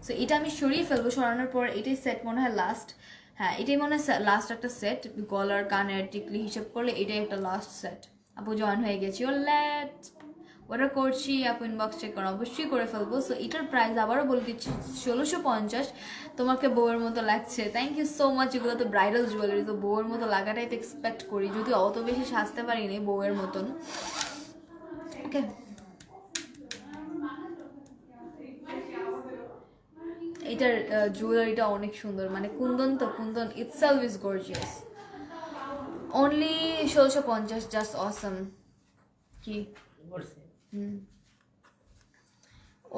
সো এটা আমি সরিয়ে ফেলবো, সরানোর পর এটাই সেট মনে হয় লাস্ট। হ্যাঁ, এটাই মনে হয় লাস্ট একটা সেট, গলার কানের টিকলি হিসেব করলে এটাই একটা লাস্ট সেট। আপু জয়েন হয়ে গেছি, ও লেট অর্ডার করছি, আপু ইনবক্স চেক করো, অবশ্যই করে ফেলবো। সো এটার প্রাইস আবারও বলে দিচ্ছি 1650। তোমাকে বউয়ের মতো লাগছে, থ্যাংক ইউ সো মাচ। এগুলো তো ব্রাইডাল জুয়েলারি, তো বউয়ের মতো লাগাটাই তো এক্সপেক্ট করি, যদি অত বেশি সাজতে পারিনি বউয়ের মতন। ওকে, এটার জুয়েলারিটা অনেক সুন্দর, মানে কুন্দন, তো Kundan itself is gorgeous. Only 1650, just অসম। কি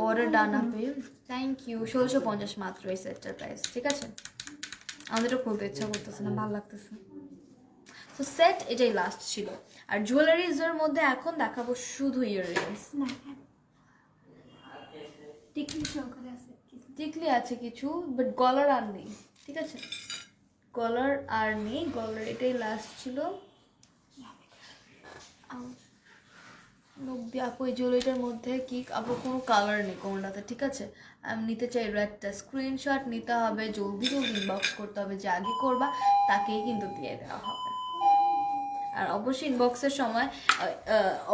অর্ডার ডান আপে, থ্যাংক ইউ। 1650 মাত্র এই সেটটার প্রাইস, ঠিক আছে? আমাদেরও খুলতে ইচ্ছা করতেছে না, ভালো লাগতেছে। তো সেট এটাই লাস্ট ছিল। আর জুয়েলারিজের মধ্যে এখন দেখাবো শুধু ইয়াররিংস। টিকলি সহকারে আছে টিকলি আছে কিছু, বাট গলার আর নেই, ঠিক আছে? গলার আর নেই, গলার এটাই লাস্ট ছিল। লোক দিয়ে আপু এই জুয়েলারিটার মধ্যে কি আপু কোনো কালার নেই কোনটাতে, ঠিক আছে? আমি নিতে চাই রেডটা। স্ক্রিনশট নিতে হবে, জলদি জলদি ইনবক্স করতে হবে, যে আগে করবা তাকেই কিন্তু দিয়ে দেওয়া হবে। আর অবশ্যই ইনবক্সের সময়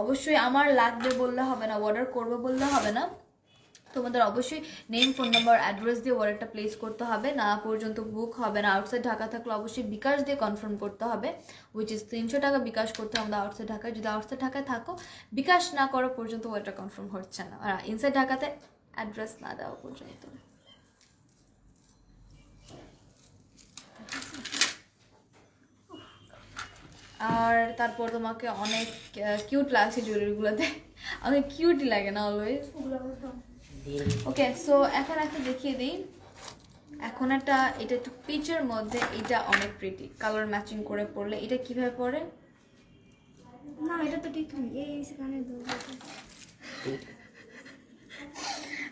অবশ্যই আমার লাগবে বললে হবে না, অর্ডার করবে বললে হবে না। তোমাদের অবশ্যই নেম, ফোন নাম্বার, অ্যাড্রেস দিয়ে অর্ডারটা প্লেস করতে হবে, না পর্যন্ত বুক হবে না। আউটসাইড ঢাকা থাকলে অবশ্যই বিকাশ দিয়ে কনফার্ম করতে হবে, উইচ ইজ 300 টাকা বিকাশ করতে হবে আমাদের আউটসাইড ঢাকায়। যদি আউটসাইড ঢাকায় থাকো, বিকাশ না করা পর্যন্ত অর্ডারটা কনফার্ম হচ্ছে না, আর ইনসাইড ঢাকাতে অ্যাড্রেস না দেওয়া পর্যন্ত। আর তারপর তোমাকে অনেক কিউট লাগছে জুয়েলারিগুলোতে, অনেক কিউটই লাগে না অলওয়েজ? ওকে, সো এখন একটা দেখিয়ে দিই। এখন একটা, এটা একটু পিচের মধ্যে, এটা অনেক প্রিটি, কালার ম্যাচিং করে পরলে। এটা কিভাবে পরে? না, এটা তো টিকলি, এই কানে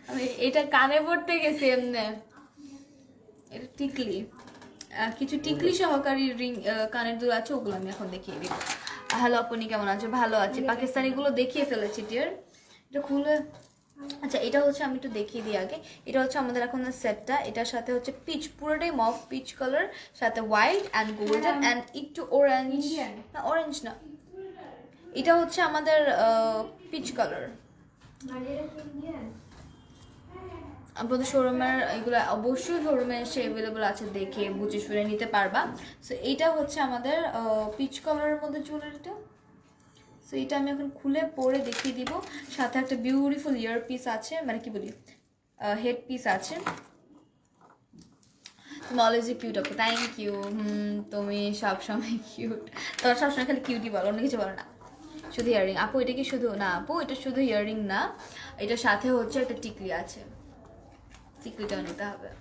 আমি এটা কানে পড়তে গেছি এমনি, এটা টিকলি। কিছু টিকলি সহকারী রিং কানের দুল আছে, ওগুলো আমি এখন দেখিয়ে দিব। হ্যালো আপনি কেমন আছো? ভালো আছি। পাকিস্তানিগুলো দেখিয়ে ফেলেছি ডিয়ার, এটা খুলে। আচ্ছা, এটা হচ্ছে, আমি একটু দেখিয়ে দিই আগে। এটা হচ্ছে আমাদের এখন সেটটা, এটার সাথে হচ্ছে পিচ, পুরোটাই মফ পিচ কালার, সাথে হোয়াইট অ্যান্ড গোল্ডেন অ্যান্ড একটু অরেঞ্জ, না অরেঞ্জ না, এটা হচ্ছে আমাদের পিচ কালার। আপনাদের শোরুমের এগুলো অবশ্যই শোরুমে এসে অ্যাভেলেবল আছে, দেখে বুঝে শুনে নিতে পারবা। সো এইটা হচ্ছে আমাদের পিচ কালারের মধ্যে জুয়েলারিটা। সো এটা আমি এখন খুলে পরে দেখিয়ে দিব। সাথে একটা বিউটিফুল ইয়ার পিস আছে, মানে কি বলি, হেড পিস আছে। তুমি অলওয়েজ কিউট আপু, থ্যাংক ইউ। তুমি সবসময় কিউট, তোমরা সবসময় খালি কিউটই বলো, অন্য কিছু বলো না। শুধু ইয়াররিং আপু, এটা কি শুধু না আপু, এটা শুধু ইয়াররিং না, এটার সাথে হচ্ছে একটা টিকলি আছে, টিকলিটাও নিতে হবে।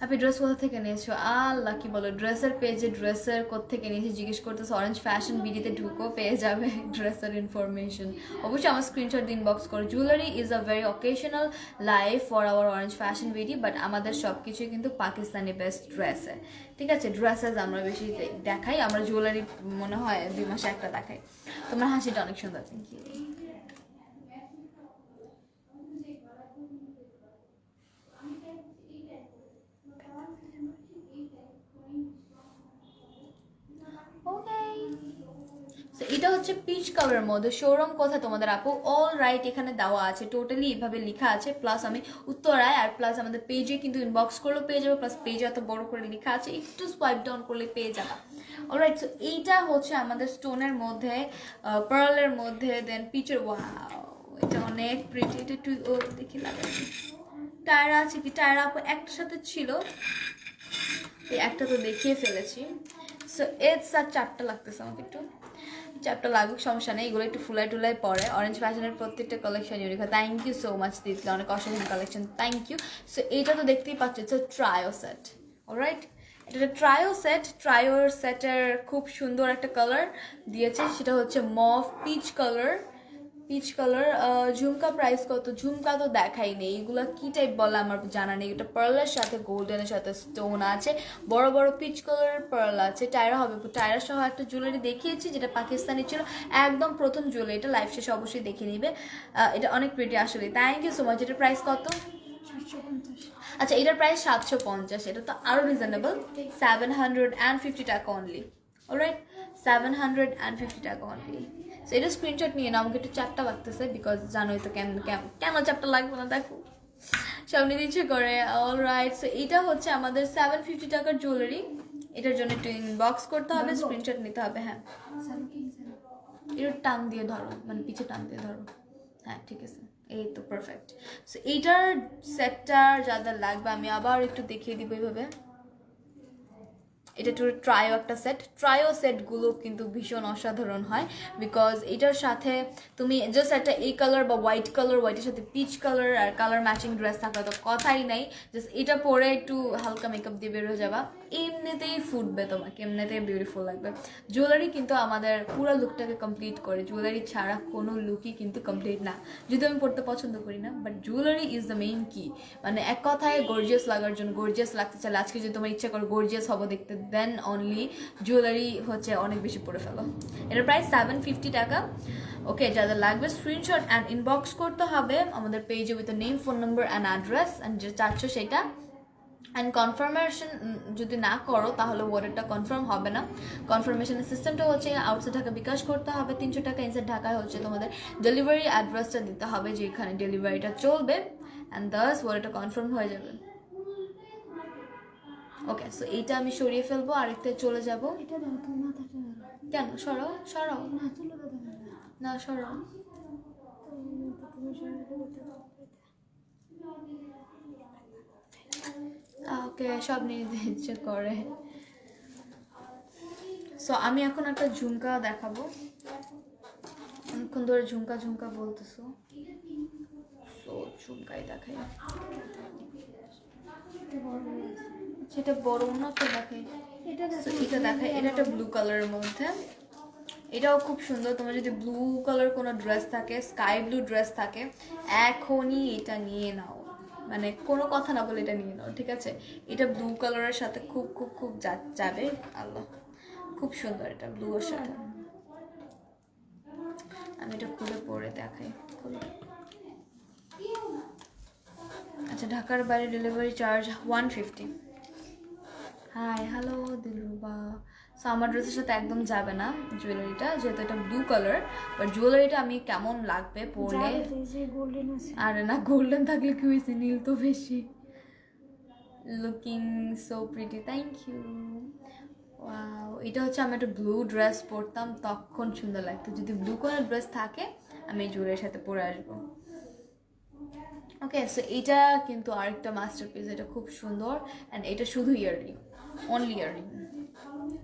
আপনি ড্রেস কোথা থেকে নিয়েছো? আল্লাহ, কি বলো, ড্রেসের পেজে ড্রেসের কোথেকে নিয়েছি জিজ্ঞেস করতেছো? অরেঞ্জ ফ্যাশন বিডিতে ঢুকো, পেয়ে যাবে ড্রেসের ইনফরমেশন। অবশ্যই আমার স্ক্রিনশট দিয়ে ইনবক্স করো। Jewellery is a very occasional life for our orange fashion BD, but আমাদের সব কিছুই কিন্তু পাকিস্তানি বেস্ট ড্রেসে, ঠিক আছে? ড্রেসেস আমরা বেশি দেখাই, আমরা জুয়েলারি মনে হয় 2 মাসে একটা দেখাই। তোমার হাসিটা অনেক সুন্দর, থ্যাংক ইউ। এটা হচ্ছে পিচ কালারের মধ্যে। শোরুম কোথায় তোমাদের আপু? অল রাইট, এখানে দেওয়া আছে, টোটালি এভাবে লেখা আছে, প্লাস আমি উত্তরায়, আর প্লাস আমাদের পেজে কিন্তু ইনবক্স করলেও পেয়ে যাবে, প্লাস পেজে এত বড় করে লেখা আছে, একটু সোয়াইপ ডাউন করলে পেয়ে যাবা। অলরাইট, সো এইটা হচ্ছে আমাদের স্টোনের মধ্যে, পার্লের মধ্যে, দেন পিচের। ওয়াও, এটা অনেক প্রিটি, এটা একটু দেখি লাগাচ্ছি। টায়রা আছে কি? টায়রা আপু একটার সাথে ছিল, এই একটা তো দেখিয়ে ফেলেছি। সো এটস আর 4টা লাগতেছে আমাকে, একটু 4টা লাগুক, সমস্যা নেই। এগুলো একটু ফুলাই টুলাই পরে। অরেঞ্জ ফ্যাশনের প্রত্যেকটা কালেকশন ইউনিক হয়। থ্যাংক ইউ সো মাচ দিদি, অনেক অসাধারণ কালেকশন, থ্যাংক ইউ। সো এইটা তো দেখতেই পাচ্ছ, ইটস ট্রায়ো সেট। অলরাইট, এটা একটা ট্রায়ো সেট। ট্রায়োর সেটের খুব সুন্দর একটা কালার দিয়েছে, সেটা হচ্ছে mauve peach colour. Peach colour jhumka price কত? ঝুমকা তো দেখাই নেই, এগুলা কি টাইপ বলে আমার জানা নেই। এটা পার্লের সাথে গোল্ডেনের সাথে স্টোন আছে, বড় বড় পিচ কালারের পার্ল আছে, টায়রা হবে। টায়রা সহ একটা জুয়েলারি দেখিয়েছি যেটা পাকিস্তানি ছিল, একদম প্রথম জুয়েলারি। এটা লাইভ শেষে অবশ্যই দেখে নিবে। এটা অনেক প্রিটি আসলে। Thank you so much. এটার প্রাইস কত? 750। আচ্ছা, এটার প্রাইস 750। এটা তো আরও রিজনেবল, 750 টাকা অনলি। অলরাইট, 750 টাকা অনলি। সো এটা স্ক্রিনশট নিয়ে নাও। আমাকে একটু চারটা লাগতেছে, বিকজ জানোই তো কেন কেন চারটা লাগবে না, দেখো সব নিতে ইচ্ছে করে। অলরাইট, সো এটা হচ্ছে আমাদের 750 টাকার জুয়েলারি। এটার জন্য একটু ইনবক্স করতে হবে, স্ক্রিনশট নিতে হবে। হ্যাঁ, একটু টান দিয়ে ধরো, মানে পিছে টান দিয়ে ধরো। হ্যাঁ, ঠিক আছে, এই তো পারফেক্ট। সো এইটার সেটটার যাদের লাগবে আমি আবার একটু দেখিয়ে দিব এইভাবে। এটা একটু ট্রায়ো একটা সেট। ট্রায়ো সেটগুলো কিন্তু ভীষণ অসাধারণ হয়, বিকজ এটার সাথে তুমি জাস্ট একটা এই কালার বা হোয়াইট কালার, হোয়াইটের সাথে পিচ কালার আর কালার ম্যাচিং ড্রেস থাকলে তো কথাই নাই। জাস্ট এটা পরে একটু হালকা মেকআপ দিয়ে বের হয়ে যাবা, এমনিতেই ফুটবে তোমাকে, এমনিতেই বিউটিফুল লাগবে। জুয়েলারি কিন্তু আমাদের পুরো লুকটাকে কমপ্লিট করে, জুয়েলারি ছাড়া কোনো লুকই কিন্তু কমপ্লিট না। যদি আমি পড়তে পছন্দ করি না, but jewellery is the main কি। মানে এক কথায় গর্জিয়াস লাগার জন্য, গর্জিয়াস লাগতে চাইলে আজকে যদি তোমার ইচ্ছা করো গর্জিয়াস হবো দেখতে, দেন অনলি জুয়েলারি হচ্ছে অনেক বেশি পড়ে ফেলো। এটার প্রাইস 750 টাকা। ওকে, যাদের লাগবে স্ক্রিনশট অ্যান্ড ইনবক্স করতে হবে আমাদের পেজে with name, phone number and address, and যে চাচ্ছো সেটা। অ্যান্ড কনফার্মেশন যদি না করো তাহলে অর্ডারটা কনফার্ম হবে না। কনফার্মেশনের সিস্টেমটা হচ্ছে আউটসাইড ঢাকা বিকাশ করতে হবে 300 টাকা, ইনসাইড ঢাকায় হচ্ছে তোমাদের ডেলিভারি অ্যাড্রেসটা দিতে হবে যেখানে ডেলিভারিটা চলবে, অ্যান্ড দাস অর্ডারটা কনফার্ম হয়ে যাবে। ওকে, সো এইটা আমি সরিয়ে ফেলবো, আরেকটা চলে যাব। এটা দাও তো, মাথাটা দাও। কেন? সরাও সরাও, না তুলে দাও না। না সরাও। তুমি সরাতে করতে দাও। ওকে, সব নিয়ে ইচ্ছে করে। সো আমি এখন একটা ঝুমকা দেখাবো। অনেকক্ষণ ধরে ঝুমকা ঝুমকা বলতেছো, সো ঝুমকাই দেখাই। সেটা বড় না তো দেখাই, এটা So, এটা দেখাই। এটা একটা ব্লু কালারের মধ্যে, এটাও খুব সুন্দর। তোমার যদি ব্লু কালার কোনো ড্রেস থাকে, স্কাই ব্লু ড্রেস থাকে, এখনই এটা নিয়ে নাও, মানে কোনো কথা না বলে এটা নিয়ে নাও, ঠিক আছে? এটা ব্লু কালারের সাথে খুব খুব খুব যাবে। আল্লাহ, খুব সুন্দর এটা ব্লু এর সাথে। আমি এটা খুলে পরে দেখাই, খুলে। আচ্ছা, ঢাকার বাইরে delivery charge 150। Hi, hello Dilruba. So আমার ড্রেসের সাথে একদম যাবে না জুয়েলারিটা, যেহেতু এটা ব্লু কালার। বাট জুয়েলারিটা আমি কেমন লাগবে পরলে? গোল্ডেন আছে। আরে না, গোল্ডেন থাকলে কি হয়েছে, নীল তো বেশি। Looking so pretty, thank you. Wow, এটা হচ্ছে আমি একটা ব্লু ড্রেস পরতাম তখন সুন্দর লাগতো। যদি ব্লু কালার ড্রেস থাকে আমি এই জুয়েলারির সাথে পরে আসবো। ওকে, সো এটা কিন্তু আরেকটা মাস্টারপিস, এটা খুব সুন্দর। অ্যান্ড এটা শুধু ইয়াররিং, অনলি ইয়াররিং,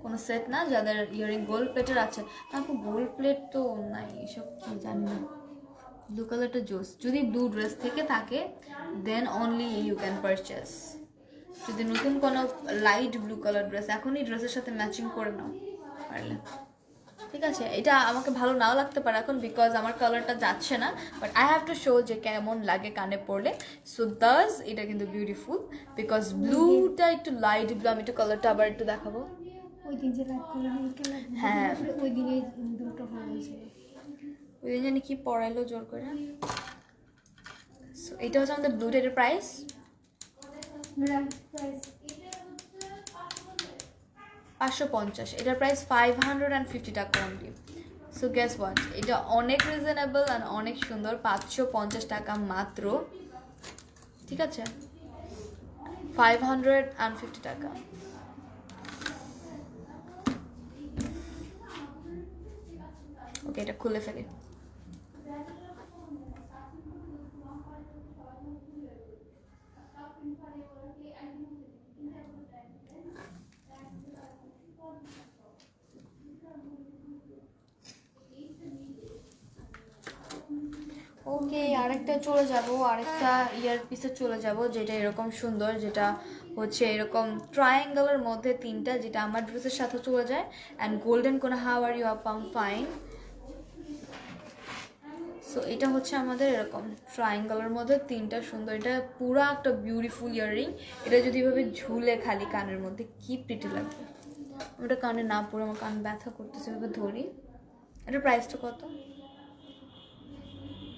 কোনো সেট না। যাদের ইয়াররিং গোল্ড প্লেটের আছে, তারপর গোল্ড প্লেট তো নাই, এসব কি জানি না। ব্লু কালারটা জোস, যদি ব্লু ড্রেস থেকে থাকে then only you can purchase. যদি নতুন কোনো লাইট ব্লু কালার ড্রেস এখনই ড্রেসের সাথে ম্যাচিং করে নাও পারলে, ঠিক আছে? এটা আমাকে ভালো নাও লাগতে পারে এখন, বিকজ আমার কালারটা যাচ্ছে না, but I have to show যে কেমন লাগে কানে পড়লে। সো দাস এটা কিন্তু বিউটিফুল, বিকজ ব্লুটা একটু লাইট ব্লু। আমি একটু কালারটা আবার একটু দেখাবো। ওই দিন যে লাইট করে হ্যাঁ, ওই দিনে দুটো হয়েছে। ওই দিন জানি কি পড়াইলো জোর করে। সো এটা হচ্ছে আমাদের ব্লু টেটের প্রাইস। প্রাইস 550। এটার প্রাইস 550 টাকা অনলি। সো গেস হোয়াট, এটা অনেক রিজনেবল আর অনেক সুন্দর, 550 টাকা মাত্র, ঠিক আছে? 550 টাকা। ওকে, এটা খুলে ফেলি। ওকে, আরেকটা চলে যাব, আরেকটা ইয়ার পিসে চলে যাব, যেটা এরকম সুন্দর, যেটা হচ্ছে এরকম ট্রায়াঙ্গেলের মধ্যে তিনটা, যেটা আমার ড্রেসের সাথে চলে যায়। অ্যান্ড গোল্ডেন কোনো how are you up, I'm fine. So এটা হচ্ছে আমাদের এরকম ট্রায়াঙ্গলের মধ্যে তিনটা সুন্দর, এটা পুরো একটা বিউটিফুল ইয়াররিং। এটা যদি এভাবে ঝুলে খালি কানের মধ্যে কি প্রিটি লাগবে। ওটা কানে না পরে আমার কান ব্যথা করতেছে, এভাবে ধরি। এটার প্রাইসটা কত?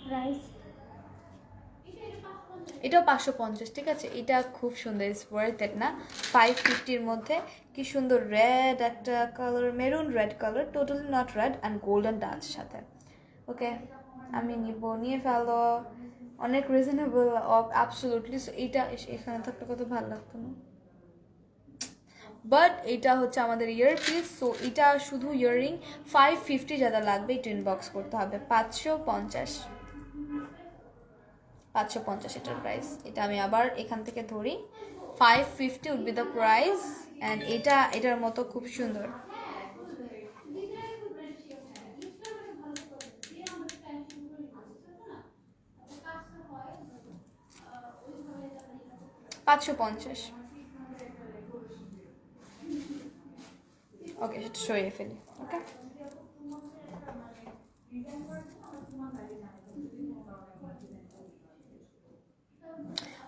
প্রাইস এটাও 550, ঠিক আছে। এটা খুব সুন্দর, ইটস ওয়ার্থ ইট না। 550-র মধ্যে কি সুন্দর রেড একটা colour, maroon red colour, totally not red and golden touch সাথে। ওকে, আমি নিয়ে ফেলো, অনেক রিজনেবল অ্যাবসোলুটলি। সো এইটা এখানে থাকলে কত ভালো লাগতো না, বাট এটা হচ্ছে আমাদের ইয়ার পিস। সো এটা শুধু ইয়াররিং 550 যাদের লাগবে একটু ইনবক্স করতে হবে। 550 এটার প্রাইস। এটা আমি আবার এখান থেকে ধরি, 550 would be the price. And এটার মতো খুব সুন্দর। $550। ওকে, সেটা সরিয়ে ফেলি। ওকে,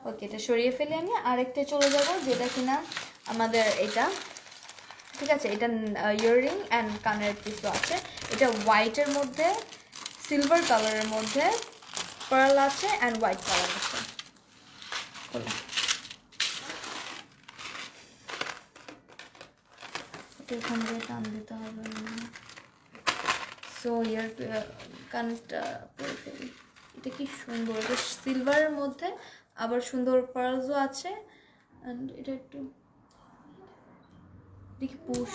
ওকে, এটা সরিয়ে ফেলে আমি আরেকটা চলে যাব, যেটা কিনা আমাদের এটা, ঠিক আছে। এটা ইয়াররিং অ্যান্ড কানের পিসও আছে। এটা হোয়াইটের মধ্যে, সিলভার কালারের মধ্যে পার্ল আছে অ্যান্ড হোয়াইট কালার আছে। এখান দিয়ে টান দিতে হবে। সো ইয়ার কানটা পরে ফেলি। এটা কি সুন্দর, এটা সিলভারের মধ্যে আবার সুন্দর পার্লসও আছে। অ্যান্ড এটা একটু দেখি পুশ,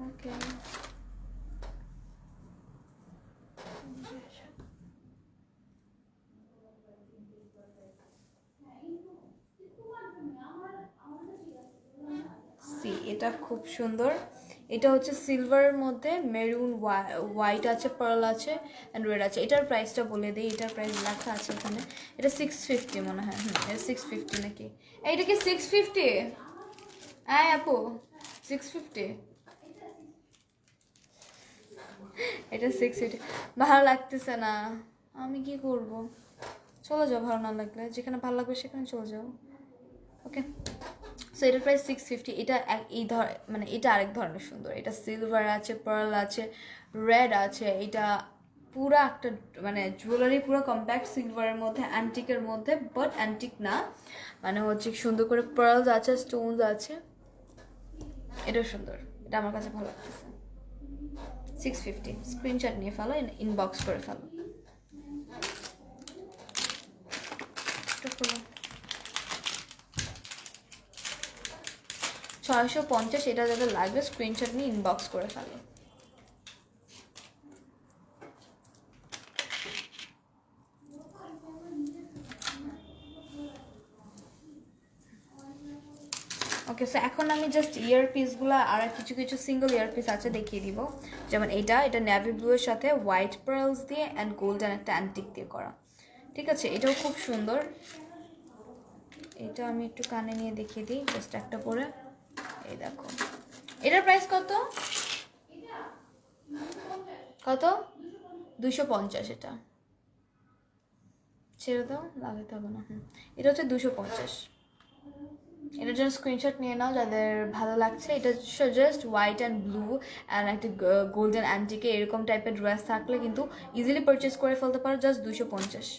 ওকে। এটা খুব সুন্দর। এটা হচ্ছে সিলভারের মধ্যে মেরুন হোয়াইট আছে, পার্ল আছে অ্যান্ড রেড আছে। এটার প্রাইসটা বলে দিই, এটার প্রাইস লেখা আছে এখানে। এটা 650 মনে হয়। এটা 650 নাকি? এইটা কি 650? হ্যাঁ আপু, 650। এটা 650 ভালো লাগতেছে না, আমি কি করব? চলে যাও, ভালো না লাগলে। যেখানে ভালো লাগবে সেখানে চলে যাও। ওকে, সো এটার প্রাইস 650। এটা মানে এটা আরেক ধরনের সুন্দর। এটা সিলভার আছে, পার্ল আছে, রেড আছে। এটা পুরো একটা মানে জুয়েলারি, পুরো কম্প্যাক্ট সিলভারের মধ্যে, অ্যান্টিকের মধ্যে, বাট অ্যান্টিক না, মানে হচ্ছে সুন্দর করে পার্লস আছে, স্টোনস আছে। এটা সুন্দর, এটা আমার কাছে ভালো লাগতেছে। 650, স্ক্রিনশট নিয়ে ফেলো, ইনবক্স করে ফেলো। এটা খোলো। 650, এটা যাদের লাগবে স্ক্রিনশট নিয়ে ইনবক্স করে ফেলো। ওকে, সো এখন আমি জাস্ট ইয়ার পিসগুলো আর কিছু কিছু সিঙ্গল ইয়ার পিস আছে দেখিয়ে দিব। যেমন এটা নেভি ব্লু এর সাথে হোয়াইট পার্লস দিয়ে অ্যান্ড গোল্ডেন একটা অ্যান্টিক দিয়ে করা, ঠিক আছে। এটাও খুব সুন্দর। এটা আমি একটু কানে নিয়ে দেখিয়ে দিই, জাস্ট একটা পরে। এই দেখো, এটার প্রাইস কত? 250। এটা ছেড়ে দাও, লাগাতে হবে না। এটা হচ্ছে 250। এটার জন্য স্ক্রিনশট নিয়ে নাও যাদের ভালো লাগছে। এটা just white and blue and একটা গোল্ডেন অ্যান্টিকে এরকম টাইপের ড্রেস থাকলে কিন্তু ইজিলি পারচেস করে ফেলতে পারো, জাস্ট 250।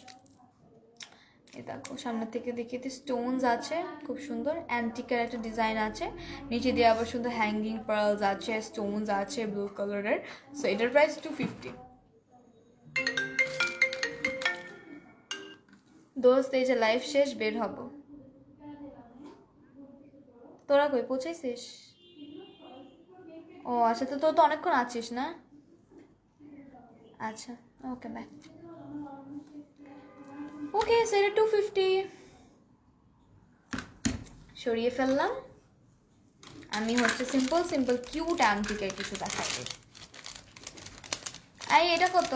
এই দেখো, সামনের থেকে দেখিয়ে দিই, স্টোনস আছে খুব সুন্দর, অ্যান্টিকের একটা ডিজাইন আছে, নিচে দিয়ে আবার সুন্দর হ্যাঙ্গিং পার্লস আছে, স্টোনস আছে ব্লু কালারের। সো এটার প্রাইস 250। দোস্ত, এই যে লাইফ শেষ, বের হব। তোরা কই পৌঁছাইছিস? ও আচ্ছা, তো তোর তো অনেকক্ষণ আছিস না? আচ্ছা, ওকে, বাই। ওকে, সেটা 250 সরিয়ে ফেললাম। আমি হচ্ছে সিম্পল কিউট অ্যান্টিকের কিছু দেখাই দিই। এটা কত?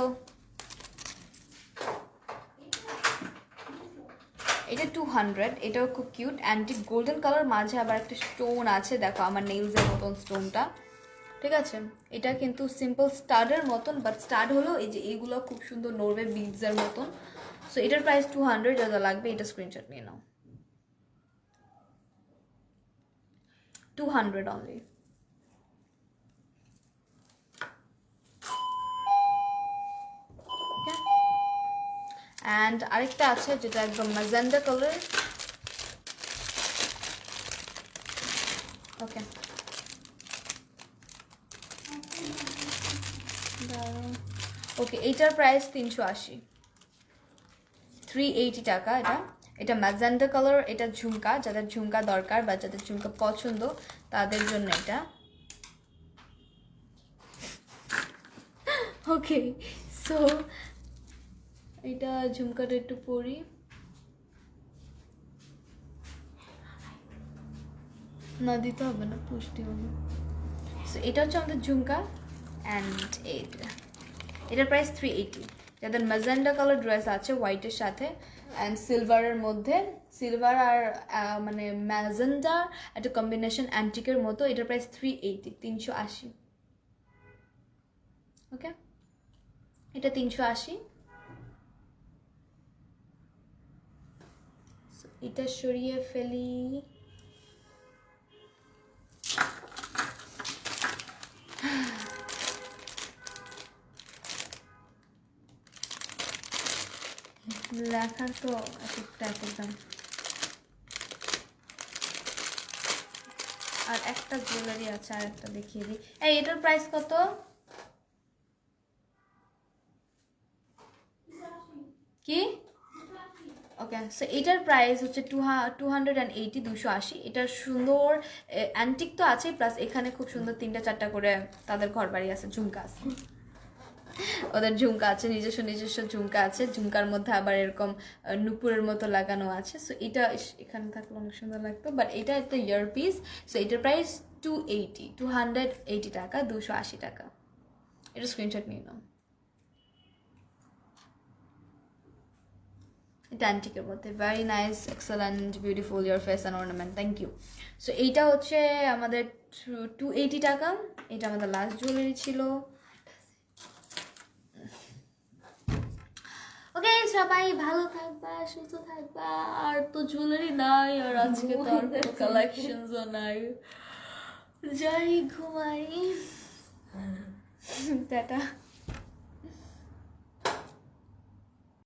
এটা 200, এটাও খুব কিউট অ্যান্টিক গোল্ডেন কালার, মাঝে আবার একটা স্টোন আছে, দেখো আমার নেইলসের মতন স্টোনটা, ঠিক আছে। এটা কিন্তু সিম্পল স্টাডের মতন, বাট স্টাড হলো এই যে এইগুলো খুব সুন্দর নরওয়ে বিডসের মতন। সো এটার প্রাইস 200, যা লাগবে এটা স্ক্রিনশট নিয়ে নাও। 200 অনলি। অ্যান্ড আরেকটা আছে যেটা একদম ম্যাজেন্ডা কালার। ওকে, ওকে, এইটার প্রাইস 380, 380 টাকা। এটা এটা ম্যাজেন্ডা কালার, এটা ঝুমকা, যাদের ঝুমকা দরকার বা যাদের ঝুমকা পছন্দ তাদের জন্য এটা। ওকে, সো এটা ঝুমকাটা একটু পরি। না দিতে হবে না, পুষ্টি হবে। সো এটা হচ্ছে আমাদের ঝুমকা অ্যান্ড এটার প্রাইস 380। যাদের ম্যাজেন্ডা কালার ড্রেস আছে হোয়াইটের সাথে অ্যান্ড সিলভারের মধ্যে, সিলভার আর মানে ম্যাজেন্ডা একটা কম্বিনেশন অ্যান্টিকের মতো, এটার প্রাইস 380, 380। ওকে, এটা 380। এটা সরিয়ে ফেলি। লেখার তো একদম। আর একটা জুয়েলারি আছে, আর একটা দেখিয়ে দিই। এই এটার প্রাইস কত? কি? ওকে, সো এটার প্রাইস হচ্ছে 280, 280। এটার সুন্দর অ্যান্টিক তো আছে, প্লাস এখানে খুব সুন্দর 3-4টা করে তাদের ঘর বাড়ি আছে, ঝুমকা আছে, ওদের ঝুমকা আছে, নিজস্ব ঝুমকা আছে। ঝুমকার মধ্যে আবার এরকম নুপুরের মতো লাগানো আছে। সো এটা এখানে থাকলে অনেক সুন্দর লাগতো, বাট এটা একটা ইয়ারপিস। সো এটার প্রাইস 280 টাকা, 280 টাকা। এটা স্ক্রিনশট নিয়ে নাও। এটা অ্যান্টিকের মধ্যে, very nice, excellent, beautiful ear face and ornament, thank you. So এইটা হচ্ছে আমাদের 280 টাকা। এটা আমাদের লাস্ট জুয়েলারি ছিল। ওকে, সবাই ভালো থাকবা, সুস্থ থাকবা। আর তো জুয়েলারি নাই, আর আজকে তো আর কালেকশনসও নাই। যাই ঘুমাই, টাটা।